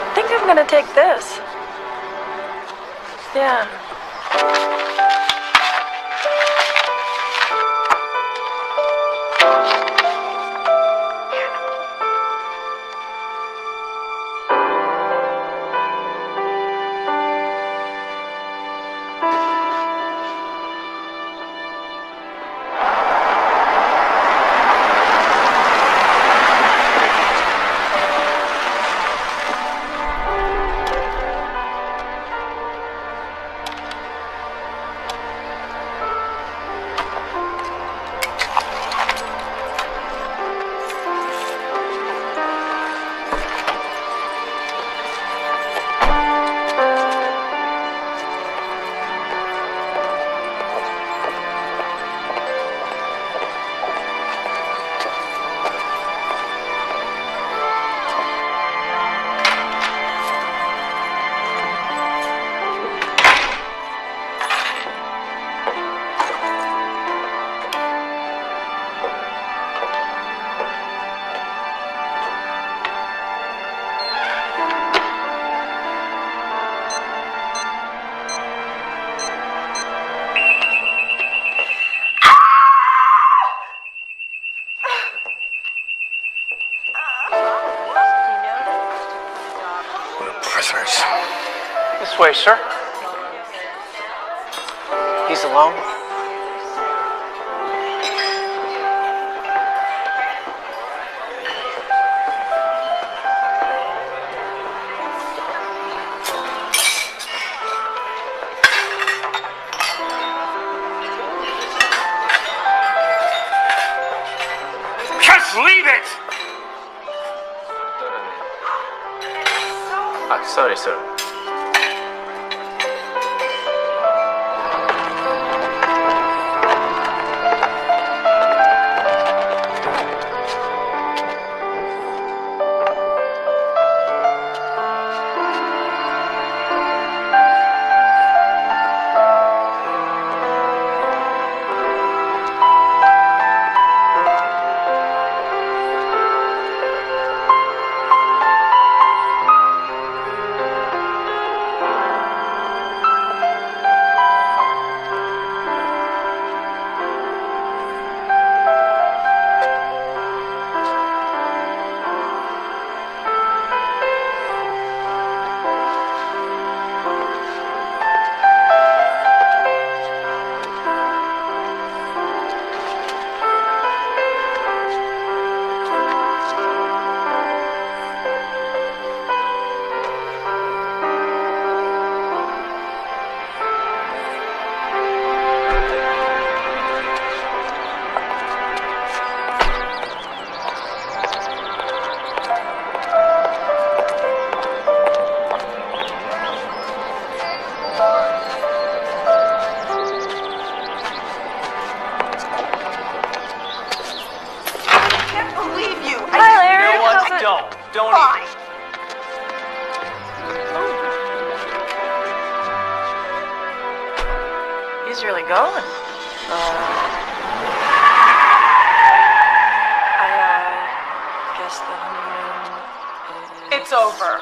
I think I'm gonna take this. Yeah. officers. This way, sir. He's alone? Just leave it! Sorry, sir. Don't Fine. He's really going. I guess the honeymoon is... It's over.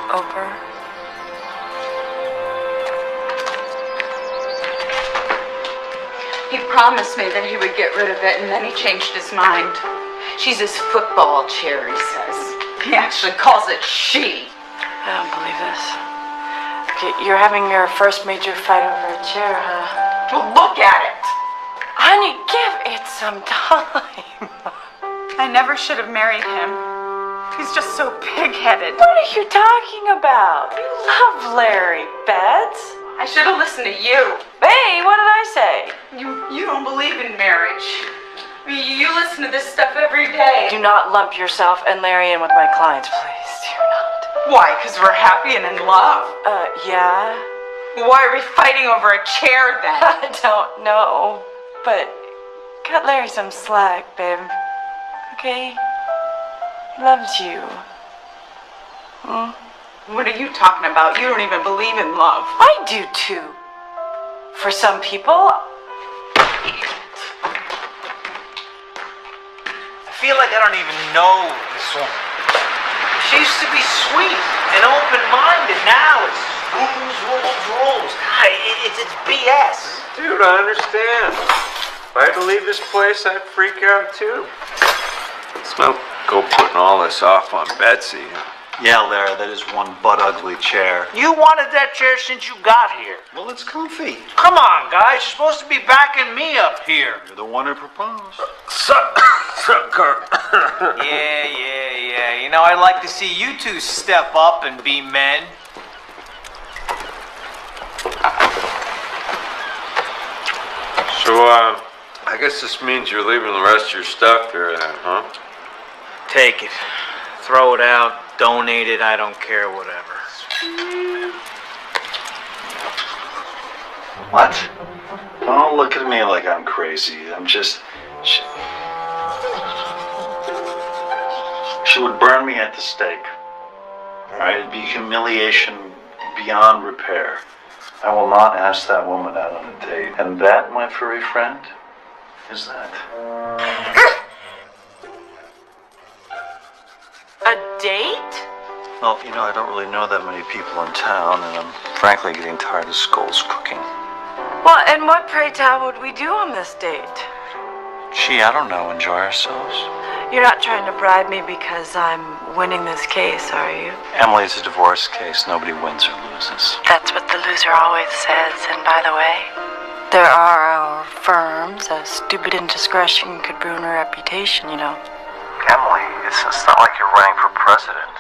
Over? He promised me that he would get rid of it, and then he changed his mind. She's his football chair, he says. He actually calls it she. I don't believe this. Okay, you're having your first major fight over a chair, huh? Well, look at it. Honey, give it some time. I never should have married him. He's just so pig-headed. What are you talking about? You love Larry, Bets. I should have listened to you. Hey, what did I say? You don't believe in marriage. You listen to this stuff every day. Do not lump yourself and Larry in with my clients, please. Do not. Why? Because we're happy and in love. Yeah? Why are we fighting over a chair then? I don't know. But cut Larry some slack, babe. Okay? He loves you. Hmm? What are you talking about? You don't even believe in love. I do too. For some people. I feel like I don't even know this woman. She used to be sweet and open-minded. Now it's rules. God, it's BS. Dude, I understand. If I had to leave this place, I'd freak out too. It's no go putting all this off on Betsy. Yeah, Larry, that is one butt-ugly chair. You wanted that chair since you got here. Well, it's comfy. Come on, guys. You're supposed to be backing me up here. You're the one who proposed. Sucker. Yeah. You know, I'd like to see you two step up and be men. So, I guess this means you're leaving the rest of your stuff here then, huh? Take it. Throw it out. Donate it. I don't care, whatever. What? Don't look at me like I'm crazy. I'm just... She would burn me at the stake. Alright? It'd be humiliation beyond repair. I will not ask that woman out on a date. And that, my furry friend, is that. A date? Well, you know, I don't really know that many people in town, and I'm frankly getting tired of Skull's cooking. Well, and what, pray tell, would we do on this date? Gee, I don't know, enjoy ourselves? You're not trying to bribe me because I'm winning this case, are you? Emily, it's a divorce case. Nobody wins or loses. That's what the loser always says. And by the way, there are our firms. A stupid indiscretion could ruin a reputation, you know. Emily, it's not like you're running for president.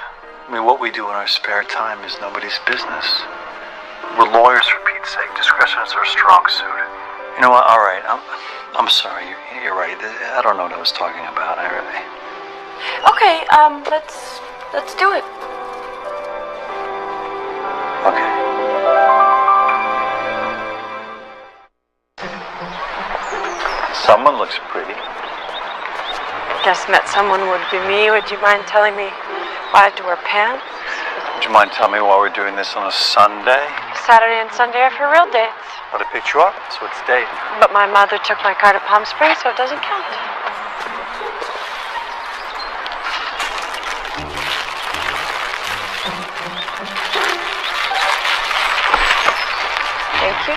I mean, what we do in our spare time is nobody's business. We're lawyers, for Pete's sake. Discretion is our strong suit. You know what? All right. I'm sorry. You're right. I don't know what I was talking about. I really. Okay, let's do it. Okay. Someone looks pretty. Guess met someone would be me. Would you mind telling me why I have to wear pants? Would you mind telling me why we're doing this on a Sunday? Saturday and Sunday are for real dates. But I picked you up, so it's a date. But my mother took my car to Palm Springs, so it doesn't count. Thank you.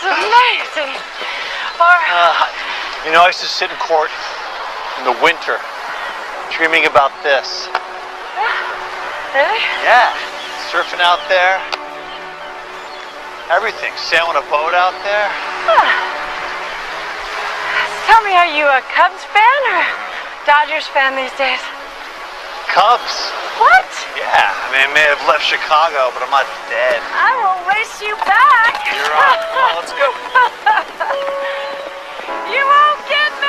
Amazing. You know, I used to sit in court in the winter, dreaming about this. Really? Yeah, surfing out there. Everything. Sailing a boat out there. Tell me, are you a Cubs fan or Dodgers fan these days? Cubs. What? Yeah, I mean, I may have left Chicago, but I'm not dead. I will race you back. You're on. Come on, let's go. You won't get me.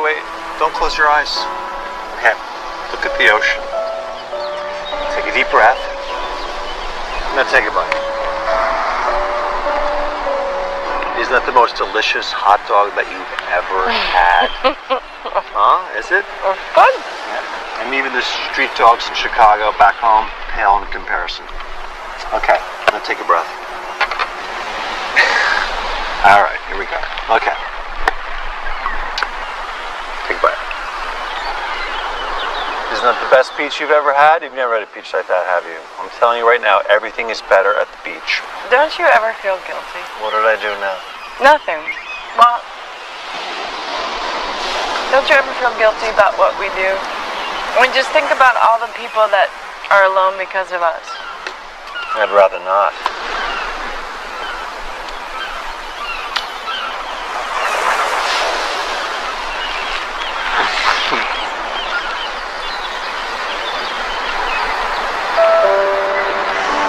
Wait. Don't close your eyes. Okay, look at the ocean. Take a deep breath. Now take a bite. Isn't that the most delicious hot dog that you've ever had? Huh? Is it? Fun. Yeah. And even the street dogs in Chicago back home pale in comparison. Okay, now take a breath. All right, here we go. Okay. Take a bite. Isn't that the best peach you've ever had? You've never had a peach like that, have you? I'm telling you right now, everything is better at the beach. Don't you ever feel guilty? What did I do now? Nothing. Well, don't you ever feel guilty about what we do? I mean, just think about all the people that are alone because of us. I'd rather not.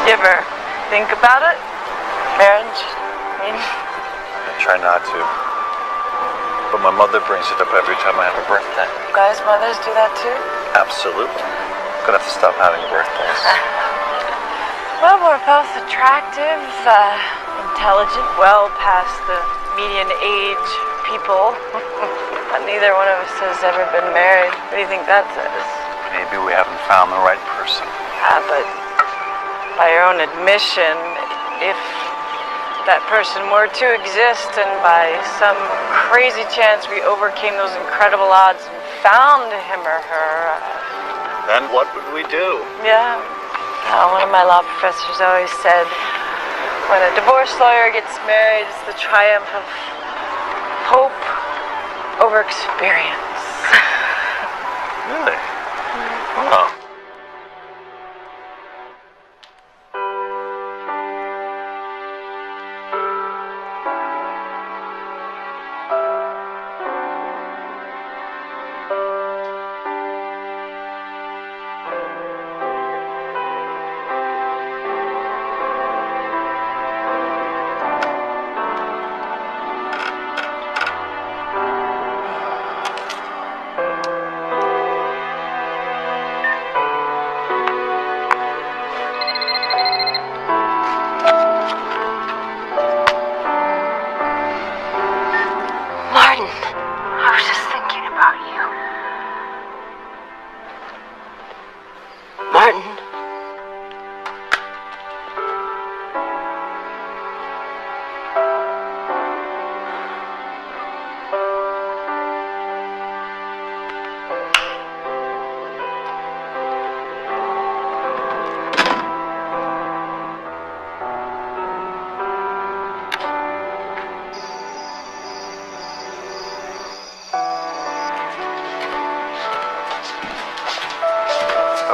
You ever think about it? Marriage? I mean, I try not to. But my mother brings it up every time I have a birthday. guys' mothers do that too? Absolutely. Gonna have to stop having birthdays. Well, we're both attractive, intelligent, well past the median age people. But neither one of us has ever been married. What do you think that says? Maybe we haven't found the right person. But by your own admission, if that person were to exist and by some crazy chance we overcame those incredible odds and found him or her... Then what would we do? Yeah. One of my law professors always said, when a divorce lawyer gets married, it's the triumph of hope over experience. Really? Oh.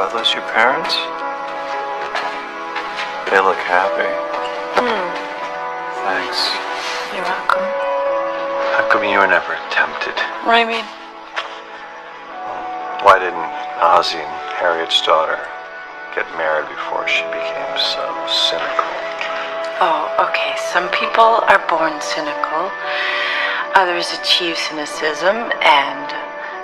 Are those your parents? They look happy. Thanks. You're welcome. How come you were never tempted? What do you mean? Why didn't Ozzy and Harriet's daughter get married before she became so cynical? Oh, okay. Some people are born cynical. Others achieve cynicism, and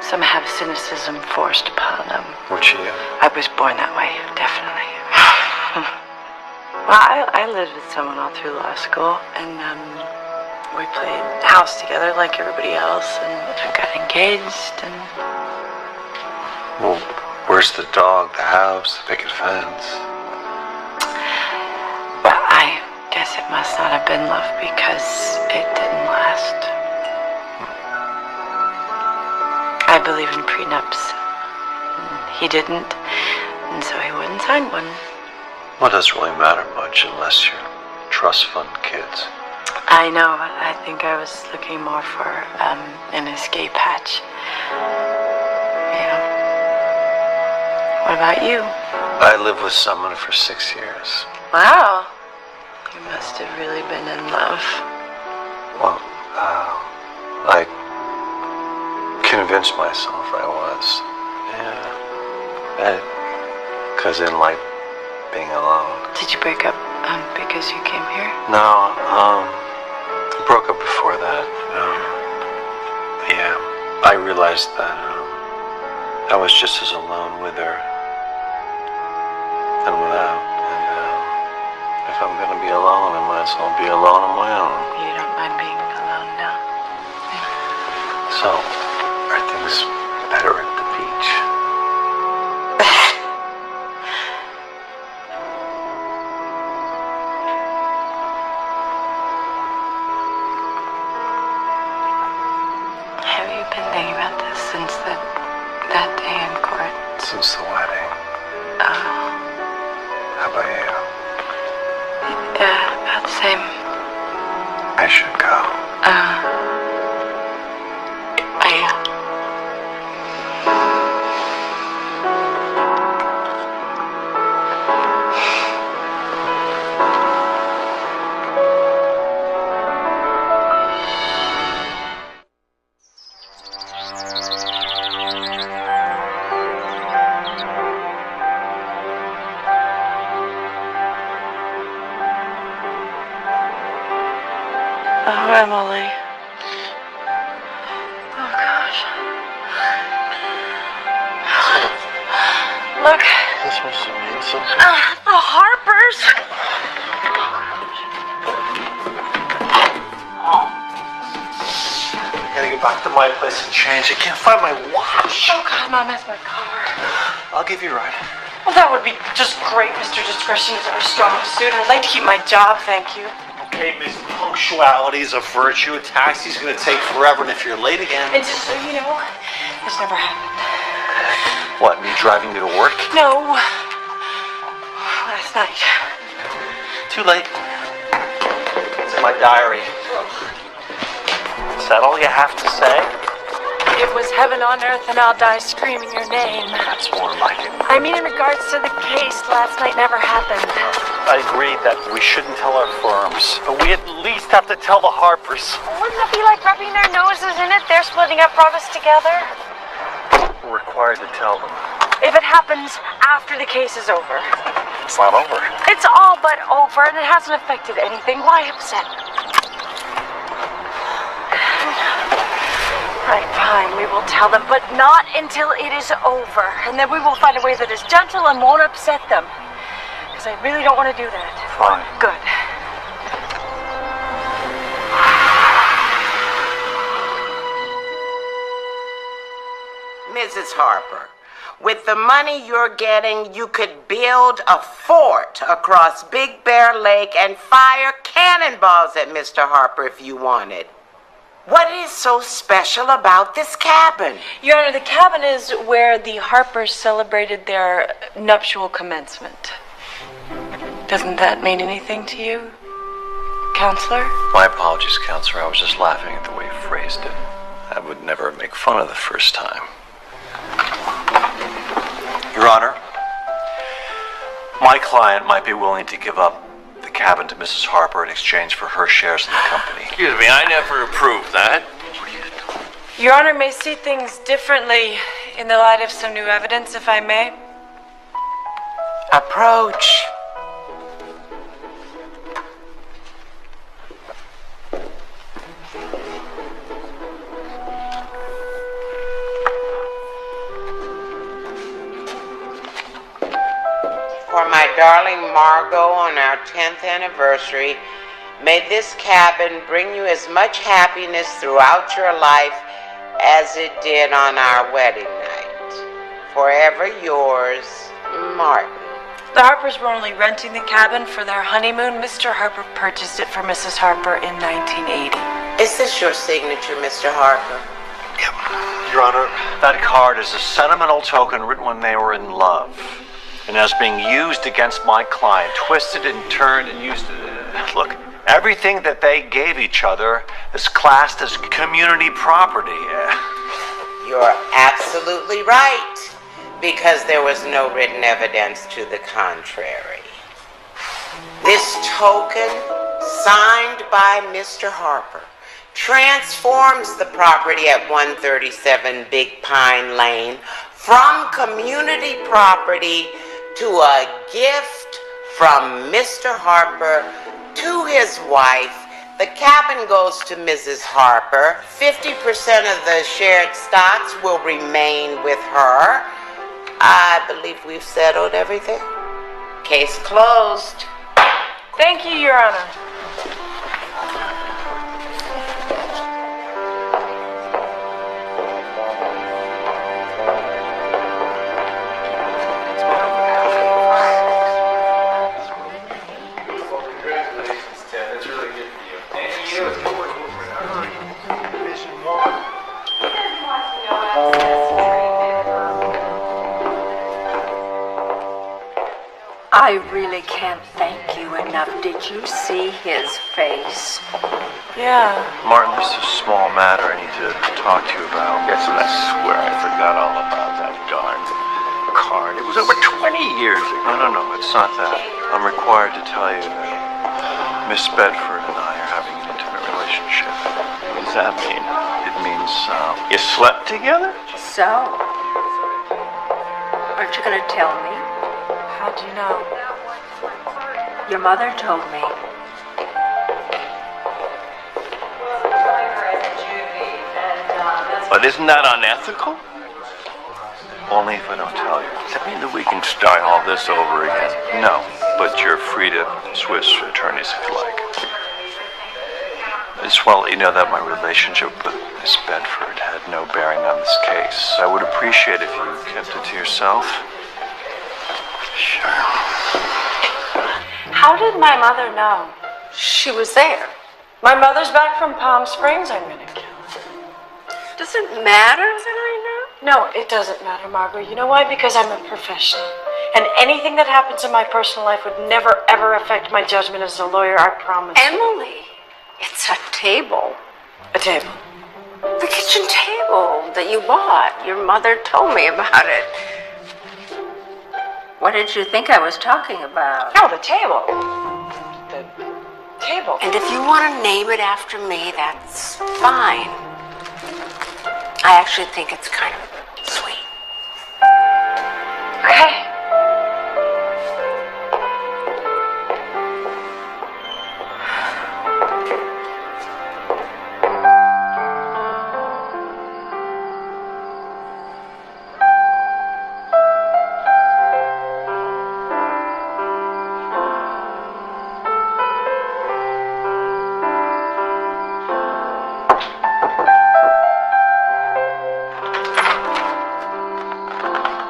some have cynicism forced upon them. Which you? I was born that way, definitely. Well, I lived with someone all through law school, and we played house together like everybody else, and I got engaged, and... Well, where's the dog, the house, the picket fence? Well, I guess it must not have been love because it didn't last. I believe in prenups. He didn't, and so he wouldn't sign one. Well, it doesn't really matter much unless you're trust fund kids. I know, but I think I was looking more for an escape hatch. Yeah. What about you? I lived with someone for 6 years. Wow. You must have really been in love. Well, I convinced myself I was. Yeah. Because I didn't like being alone. Did you break up because you came here? No, I broke up before that. Yeah, I realized that I was just as alone with her and without. And if I'm gonna be alone, I might as well be alone on my own. You don't mind being alone now? So, are things better at the beach? Have you been thinking about this since that day in court? Since the wedding. Oh. How about you? Yeah, about the same. I should go. Oh, Emily. Oh, gosh. Look. This supposed to mean something? The Harpers. I gotta get back to my place and change. I can't find my watch. Oh, God, Mom, that's my car. I'll give you a ride. Well, that would be just great. Mr. Discretion is our strong suit, and I'd like to keep my job, thank you. Okay, Miss, punctuality is a virtue. A taxi's gonna take forever, and if you're late again... And just so you know, this never happened. What, me driving you to work? No. Last night. Too late. It's in my diary. Is that all you have to say? It was heaven on earth and I'll die screaming your name. That's more like it. I mean, in regards to the case, last night never happened. I agree that we shouldn't tell our firms, but we at least have to tell the Harpers. Wouldn't it be like rubbing their noses in it? They're splitting up, brought us together. We're required to tell them. If it happens after the case is over. It's not over. It's all but over, and it hasn't affected anything. Why upset? Right, fine, we will tell them, but not until it is over. And then we will find a way that is gentle and won't upset them. Because I really don't want to do that. Fine. Good. Mrs. Harper, with the money you're getting, you could build a fort across Big Bear Lake and fire cannonballs at Mr. Harper if you wanted. What is so special about this cabin? Your Honor, the cabin is where the Harpers celebrated their nuptial commencement. Doesn't that mean anything to you, Counselor? My apologies, Counselor. I was just laughing at the way you phrased it. I would never make fun of the first time. Your Honor, My client might be willing to give up the cabin to Mrs. Harper in exchange for her shares in the company. Excuse me, I never approved that. Your Honor may see things differently in the light of some new evidence, if I may. Approach. For my darling Margot on our 10th anniversary, may this cabin bring you as much happiness throughout your life as it did on our wedding night. Forever yours, Martin. The Harpers were only renting the cabin for their honeymoon. Mr. Harper purchased it for Mrs. Harper in 1980. Is this your signature, Mr. Harper? Your Honor, that card is a sentimental token written when they were in love, and as being used against my client, twisted and turned and used. Look, everything that they gave each other is classed as community property. You're absolutely right, because there was no written evidence to the contrary. This token, signed by Mr. Harper, transforms the property at 137 Big Pine Lane from community property to a gift from Mr. Harper to his wife. The cabin goes to Mrs. Harper. 50% of the shared stocks will remain with her. I believe we've settled everything. Case closed. Thank you, Your Honor. I really can't thank you enough. Did you see his face? Yeah. Martin, this is a small matter I need to talk to you about. Yes, and I swear I forgot all about that darn card. It was over 20 years ago. No, it's not that. I'm required to tell you that Miss Bedford and I are having an intimate relationship. What does that mean? It means, You slept together? So, aren't you going to tell me? How'd you know? Your mother told me. But isn't that unethical? only if I don't tell you. Does that mean that we can start all this over again? No, but you're free to switch attorneys if you like. I just want to let you know that my relationship with Miss Bedford had no bearing on this case. I would appreciate if you kept it to yourself. Sure. How did my mother know? She was there. My mother's back from Palm Springs. I'm gonna kill her. Does it matter that I know? No, it doesn't matter, Margaret. You know why? Because I'm a professional. And anything that happens in my personal life would never, ever affect my judgment as a lawyer, I promise. Emily, it's a table. A table? The kitchen table that you bought. Your mother told me about it. What did you think I was talking about? No, the table. The table. And if you want to name it after me, that's fine. I actually think it's kind of sweet. Okay.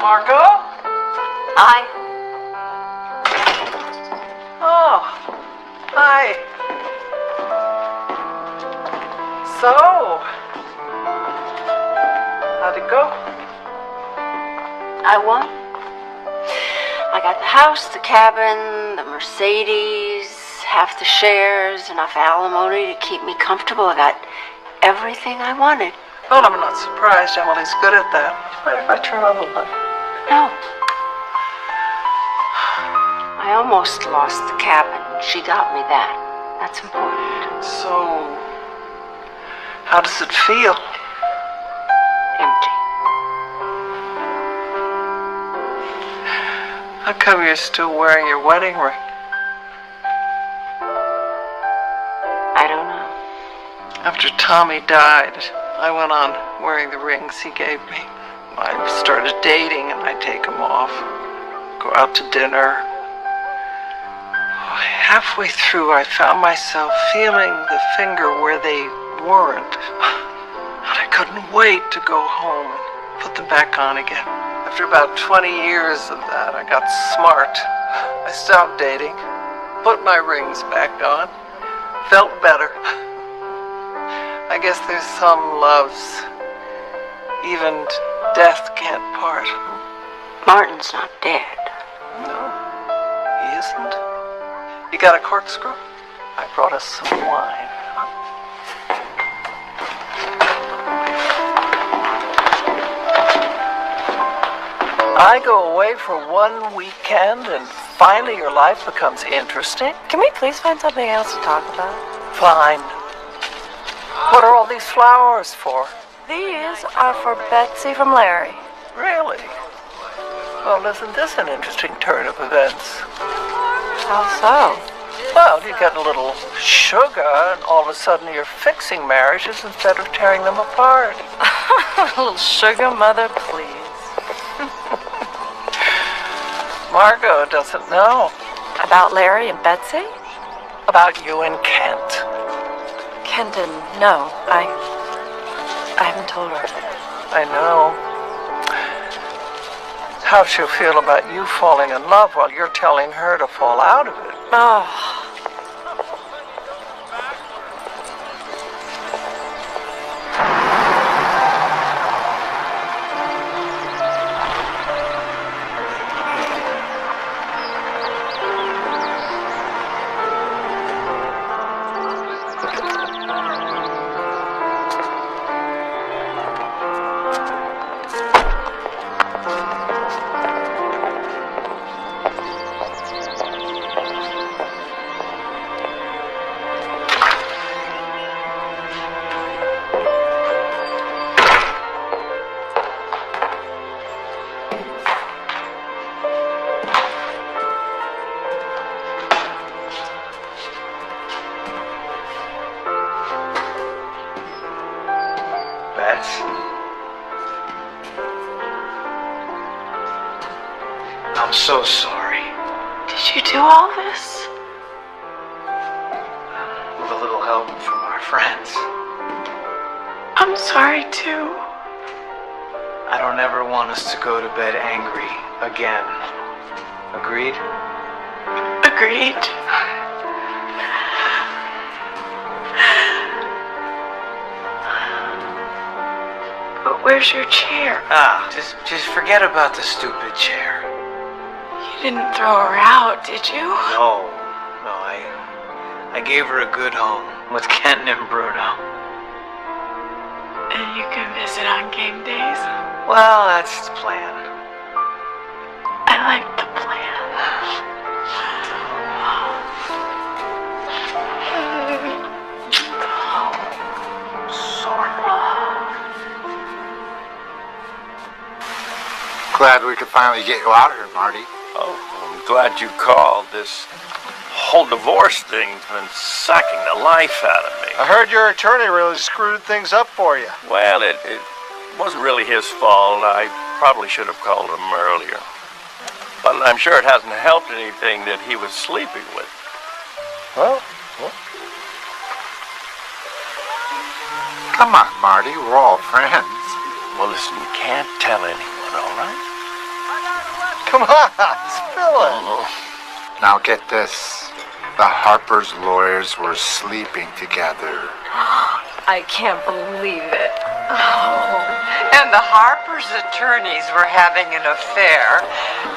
Margot? Hi. Oh, hi. So, how'd it go? I won. I got the house, the cabin, the Mercedes, half the shares, enough alimony to keep me comfortable. I got everything I wanted. Well, I'm not surprised. Emily's good at that. Mind if I turn on the light? No. I almost lost the cabin. She got me that. That's important. So, how does it feel? Empty. How come you're still wearing your wedding ring? I don't know. After Tommy died, I went on wearing the rings he gave me. I started dating and I'd take them off, go out to dinner. Halfway through, I found myself feeling the finger where they weren't. And I couldn't wait to go home and put them back on again. After about 20 years of that, I got smart. I stopped dating, put my rings back on, felt better. I guess there's some loves even death can't part. Martin's not dead. No, he isn't. You got a corkscrew? I brought us some wine. I go away for one weekend and finally your life becomes interesting. Can we please find something else to talk about? Fine. What are all these flowers for? These are for Betsy from Larry. Really? Well, isn't this an interesting turn of events? How so? Well, you get a little sugar, and all of a sudden you're fixing marriages instead of tearing them apart. A little sugar, mother, please. Margot doesn't know. About Larry and Betsy? About you and Kent. Kenton, no. I haven't told her. I know. How'd she feel about you falling in love while you're telling her to fall out of it? Oh. I'm so sorry. Did you do all this? With a little help from our friends. I'm sorry too. I don't ever want us to go to bed angry again. Agreed? Agreed. But where's your chair? Just forget about the stupid chair. You didn't throw her out, did you? No, I gave her a good home with Ken and Bruno. And you can visit on game days? Well, that's the plan. I like the plan. Glad we could finally get you out of here, Marty. Oh, I'm glad you called. This whole divorce thing's been sucking the life out of me. I heard your attorney really screwed things up for you. Well, it wasn't really his fault. I probably should have called him earlier. But I'm sure it hasn't helped anything that he was sleeping with. Well. Come on, Marty. We're all friends. Well, listen, you can't tell anyone, all right? Come on, spill it. Now get this. The Harper's lawyers were sleeping together. I can't believe it. And the Harper's attorneys were having an affair,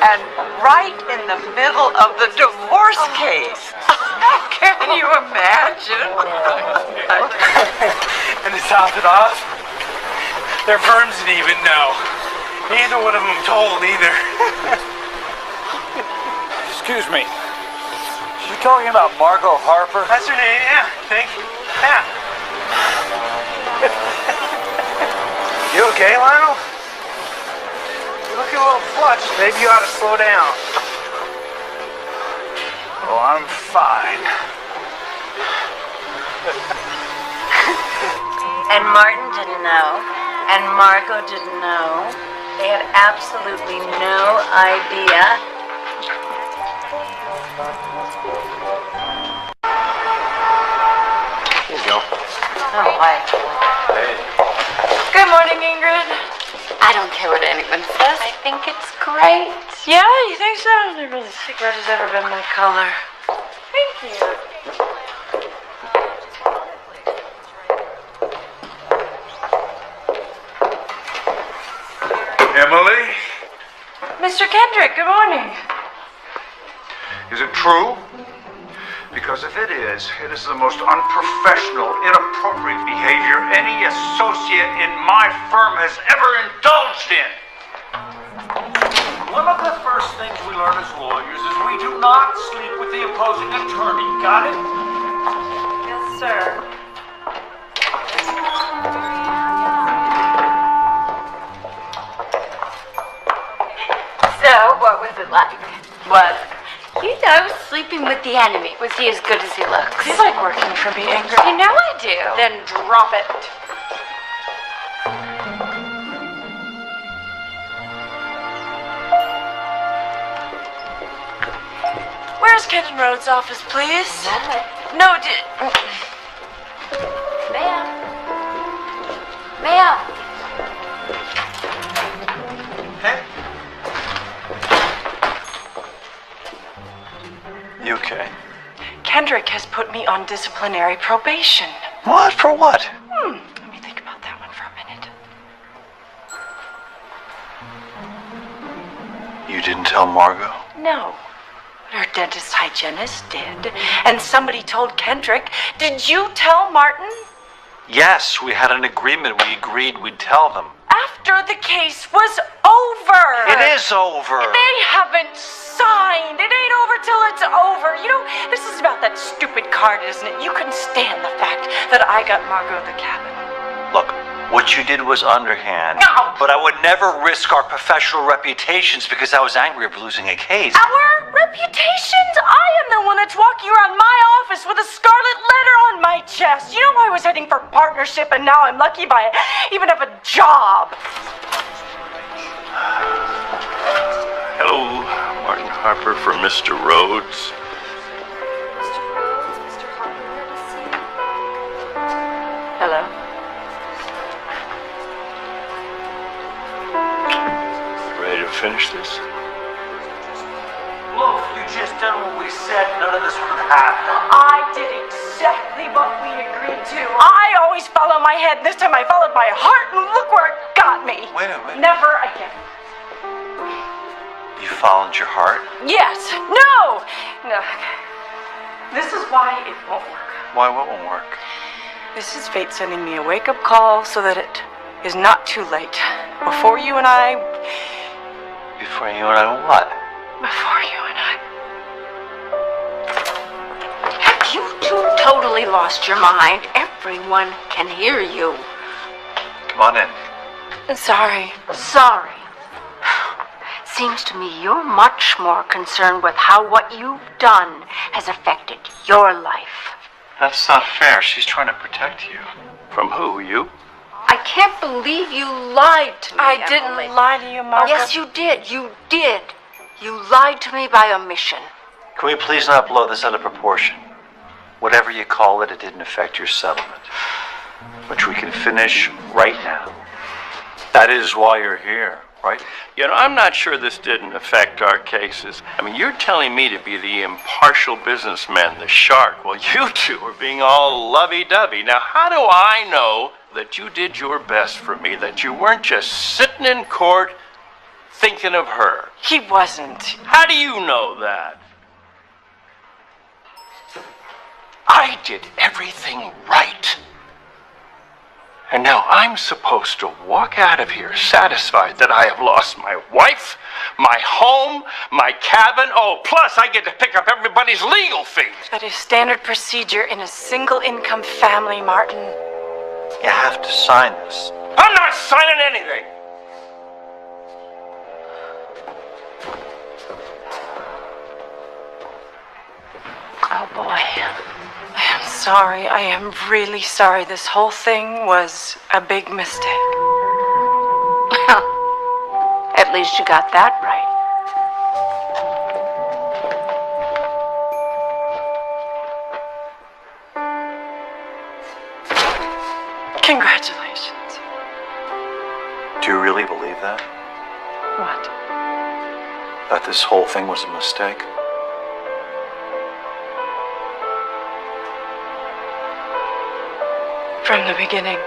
and right in the middle of the divorce case. Can you imagine? And to top it off, their firms didn't even know. Neither one of them told either. Just Excuse me. You talking about Margot Harper? That's her name, yeah. Thank you. Yeah. You okay, Lionel? You're looking a little flushed. Maybe you ought to slow down. Oh, I'm fine. And Martin didn't know, and Margot didn't know. They had absolutely no idea. Here you go. Oh, hi. Hey. Good morning, Ingrid. I don't care what anyone says. I think it's great. Yeah, you think so? I never really think red has ever been my color. Thank you. Emily, Mr. Kendrick, good morning. is it true? Because if it is the most unprofessional, inappropriate behavior any associate in my firm has ever indulged in. One of the first things we learn as lawyers is we do not sleep with the opposing attorney. Got it? Yes, sir. So, what was it like? What? You know, sleeping with the enemy. Was he as good as he looks? Do you like working for me, Ingrid? You know I do. Then drop it. Where's Kenton Rhodes' office, please? No, Ma'am. Ma'am. You okay? Kendrick has put me on disciplinary probation. What? For what? Let me think about that one for a minute. You didn't tell Margot? No. But her dentist hygienist did. And somebody told Kendrick. Did you tell Martin? Yes, we had an agreement. We agreed we'd tell them. After the case was over. It is over. They haven't signed. It ain't over till it's over. You know, this is about that stupid card, isn't it? You can stand the fact that I got Margot the cabin. Look, what you did was underhand. No! But I would never risk our professional reputations because I was angry of losing a case. Our reputations? I am the one that's walking around my office with a scarlet letter on my chest. You know, I was heading for partnership and now I'm lucky by it. Even have a job. Hello, Martin Harper for Mr. Rhodes. Hello. Ready to finish this? Look, you just done what we said. None of this would happen. I did exactly what we agreed to. I always follow my head. This time I followed my heart, and look where it got me. Wait a minute. Never again. You followed your heart? Yes. No. No. This is why it won't work. Why? What won't work? This is fate sending me a wake-up call so that it is not too late. Before you and I... Before you and I what? Before you and I... Have you two totally lost your mind? Everyone can hear you. Come on in. Sorry. Sorry. Seems to me you're much more concerned with how what you've done has affected your life. That's not fair. She's trying to protect you. From who? You? I can't believe you lied to me, I didn't Emily. lie to you, Margaret. Yes, you did. You did. You lied to me by omission. Can we please not blow this out of proportion? Whatever you call it, it didn't affect your settlement. Which we can finish right now. That is why you're here, right? You know, I'm not sure this didn't affect our cases. I mean, you're telling me to be the impartial businessman, the shark. Well, you two are being all lovey-dovey. Now, how do I know that you did your best for me, that you weren't just sitting in court thinking of her? He wasn't. How do you know that? I did everything right. And now I'm supposed to walk out of here satisfied that I have lost my wife, My home, my cabin, oh, plus I get to pick up everybody's legal fees. That is standard procedure in a single-income family, Martin. You have to sign this. I'm not signing anything. Oh, boy. I am sorry. I am really sorry. This whole thing was a big mistake. Well, at least you got that right. Congratulations. Do you really believe that? What? That this whole thing was a mistake? From the beginning.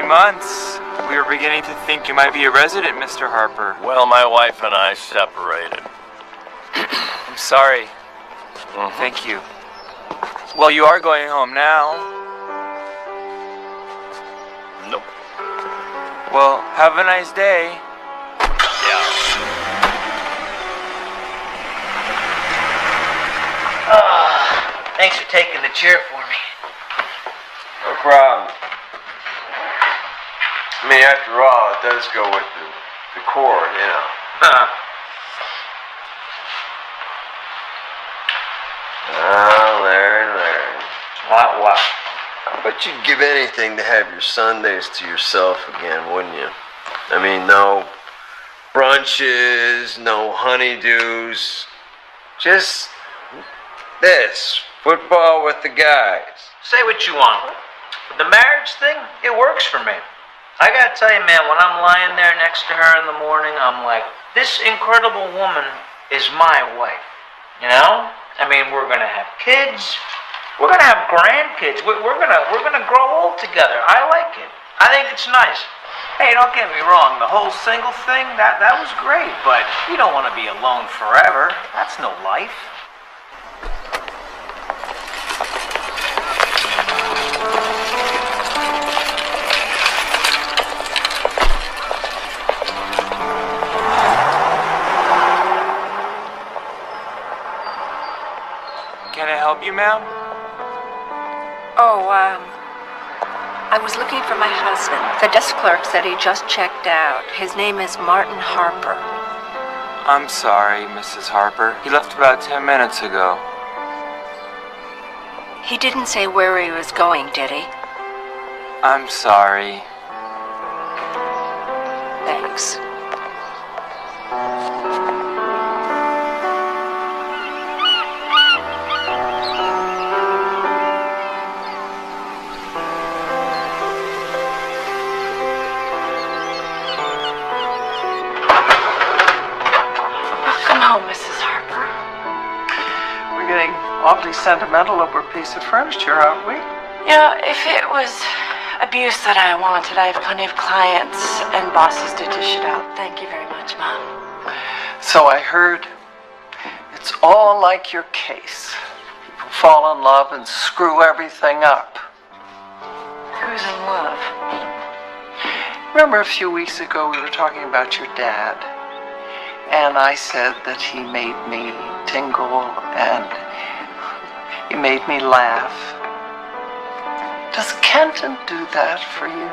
Months. We were beginning to think you might be a resident, Mr. Harper. Well, my wife and I separated. I'm sorry. Thank you. Well, you are going home now. Nope. Well, have a nice day. Yeah. Thanks for taking the chair for me. No problem. I mean, after all, it does go with the cord, you know. Larry. What? I bet you'd give anything to have your Sundays to yourself again, wouldn't you? I mean, no brunches, no honeydews. Just this. Football with the guys. Say what you want. But the marriage thing, it works for me. I gotta tell you, man, when I'm lying there next to her in the morning, I'm like, this incredible woman is my wife. You know? I mean, we're gonna have kids. We're gonna have grandkids. We're gonna grow old together. I like it. I think it's nice. Hey, don't get me wrong. The whole single thing, that was great. But you don't want to be alone forever. That's no life. Can I help you, ma'am? Oh, I was looking for my husband. The desk clerk said he just checked out. His name is Martin Harper. I'm sorry, Mrs. Harper. He left about 10 minutes ago. He didn't say where he was going, did he? I'm sorry. Thanks. Awfully sentimental over a piece of furniture, aren't we? You know, if it was abuse that I wanted, I have plenty of clients and bosses to dish it out. Thank you very much, Mom. So I heard. It's all like your case. People fall in love and screw everything up. Who's in love? Remember a few weeks ago we were talking about your dad? And I said that he made me tingle and he made me laugh. Does Kenton do that for you?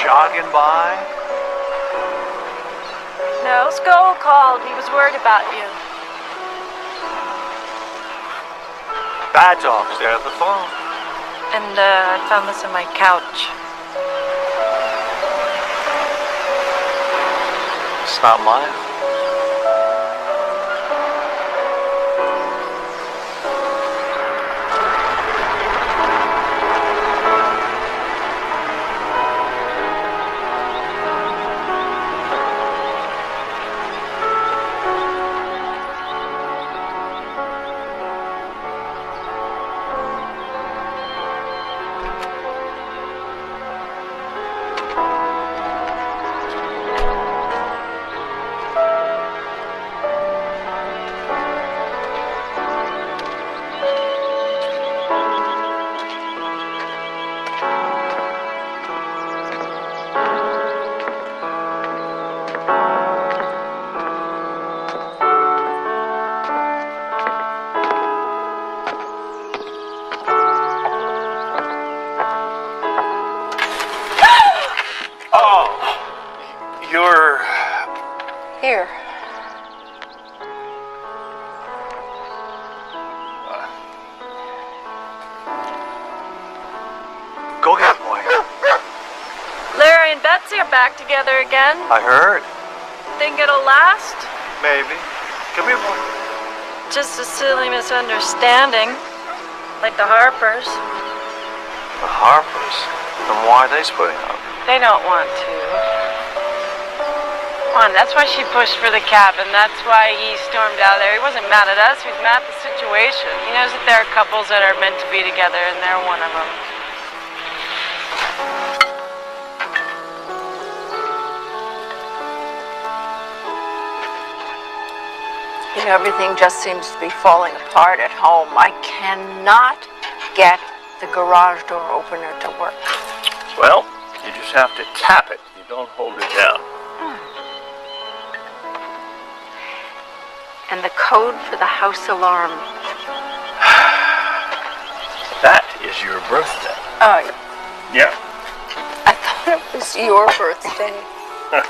jogging by? No, Skull called. He was worried about you. Bad Dog's there at the phone. And I found this on my couch. It's not mine. Here. Go get it, boy. Larry and Betsy are back together again. I heard. Think it'll last? Maybe. Come here, boy. Just a silly misunderstanding. Like the Harpers. The Harpers? Then why are they splitting up? They don't want to. Come on, that's why she pushed for the cabin. That's why he stormed out of there. He wasn't mad at us. He was mad at the situation. He knows that there are couples that are meant to be together, and they're one of them. You know, everything just seems to be falling apart at home. I cannot get the garage door opener to work. Well, you just have to tap it. You don't hold it down. And the code for the house alarm. That is your birthday. Oh, Yeah. I thought it was your birthday. No.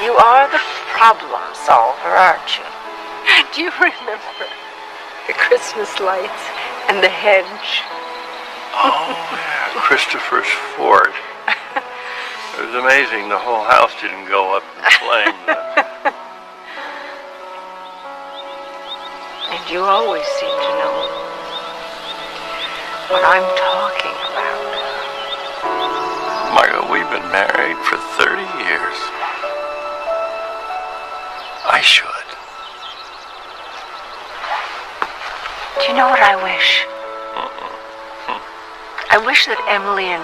You are the problem solver, aren't you? Do you remember the Christmas lights and the hedge? Oh, yeah, Christopher's Ford. It was amazing the whole house didn't go up in flames. And you always seem to know what I'm talking about. Margot, we've been married for 30 years. I should. Do you know what I wish? I wish that Emily and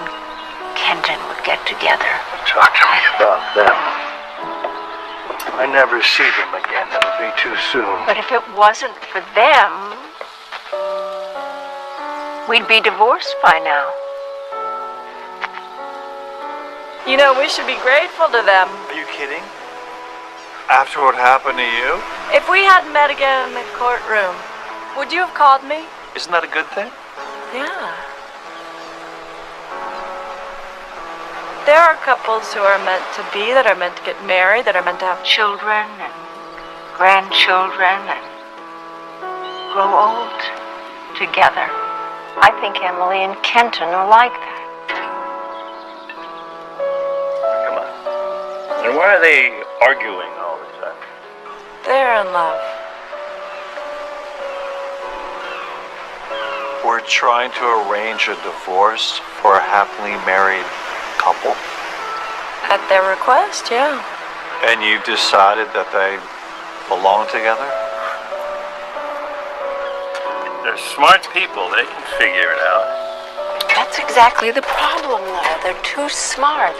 Kenton would get together. Talk to me about them. I never see them again. It'll be too soon. But if it wasn't for them, we'd be divorced by now. You know, we should be grateful to them. Are you kidding? After what happened to you? If we hadn't met again in the courtroom, would you have called me? Isn't that a good thing? Yeah. There are couples who are meant to be, that are meant to get married, that are meant to have Children and grandchildren and grow old together. I think Emily and Kenton are like that. Come on. And why are they arguing all the time? They're in love. We're trying to arrange a divorce for a happily married couple. At their request, yeah. And you decided that they belong together? They're smart people. They can figure it out. That's exactly the problem, though. They're too smart.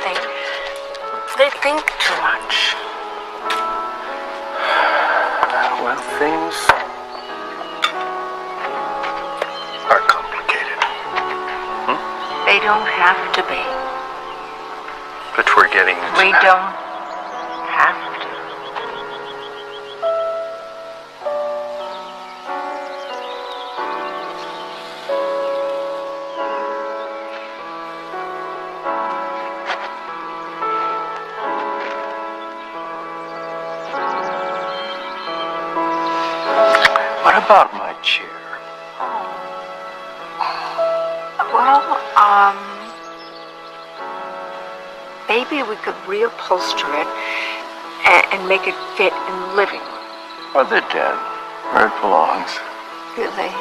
They think too much. Well, things are complicated. They don't have to be. But we're getting We don't have to. about my chair? Well, maybe we could reupholster it and make it fit in the living room. Or the den, where it belongs. Really?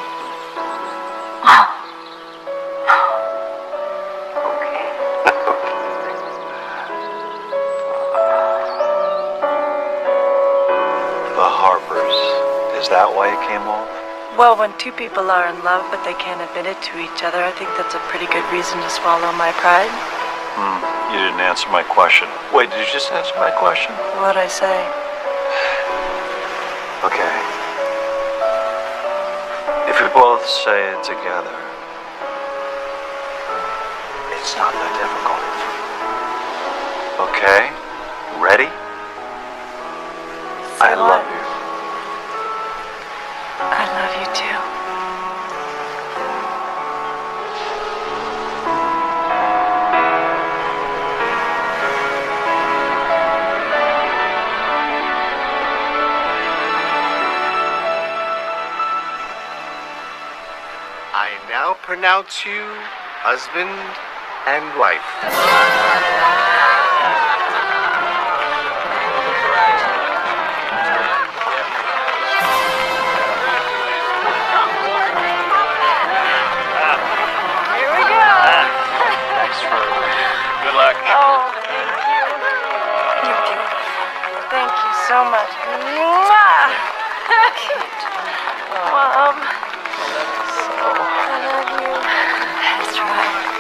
The Harpers. Is that why it came off? Well, when two people are in love but they can't admit it to each other, I think that's a pretty good reason to swallow my pride. You didn't answer my question. Wait, did you just answer my question? What'd I say? Okay. If we both say it together, it's not that difficult. Okay? Ready? I love you. I love you too. I now pronounce you husband and wife. Here we go. Thanks for good luck. Oh, thank you. You're beautiful. Thank you so much. Mwah! Mom. I love you. That's right.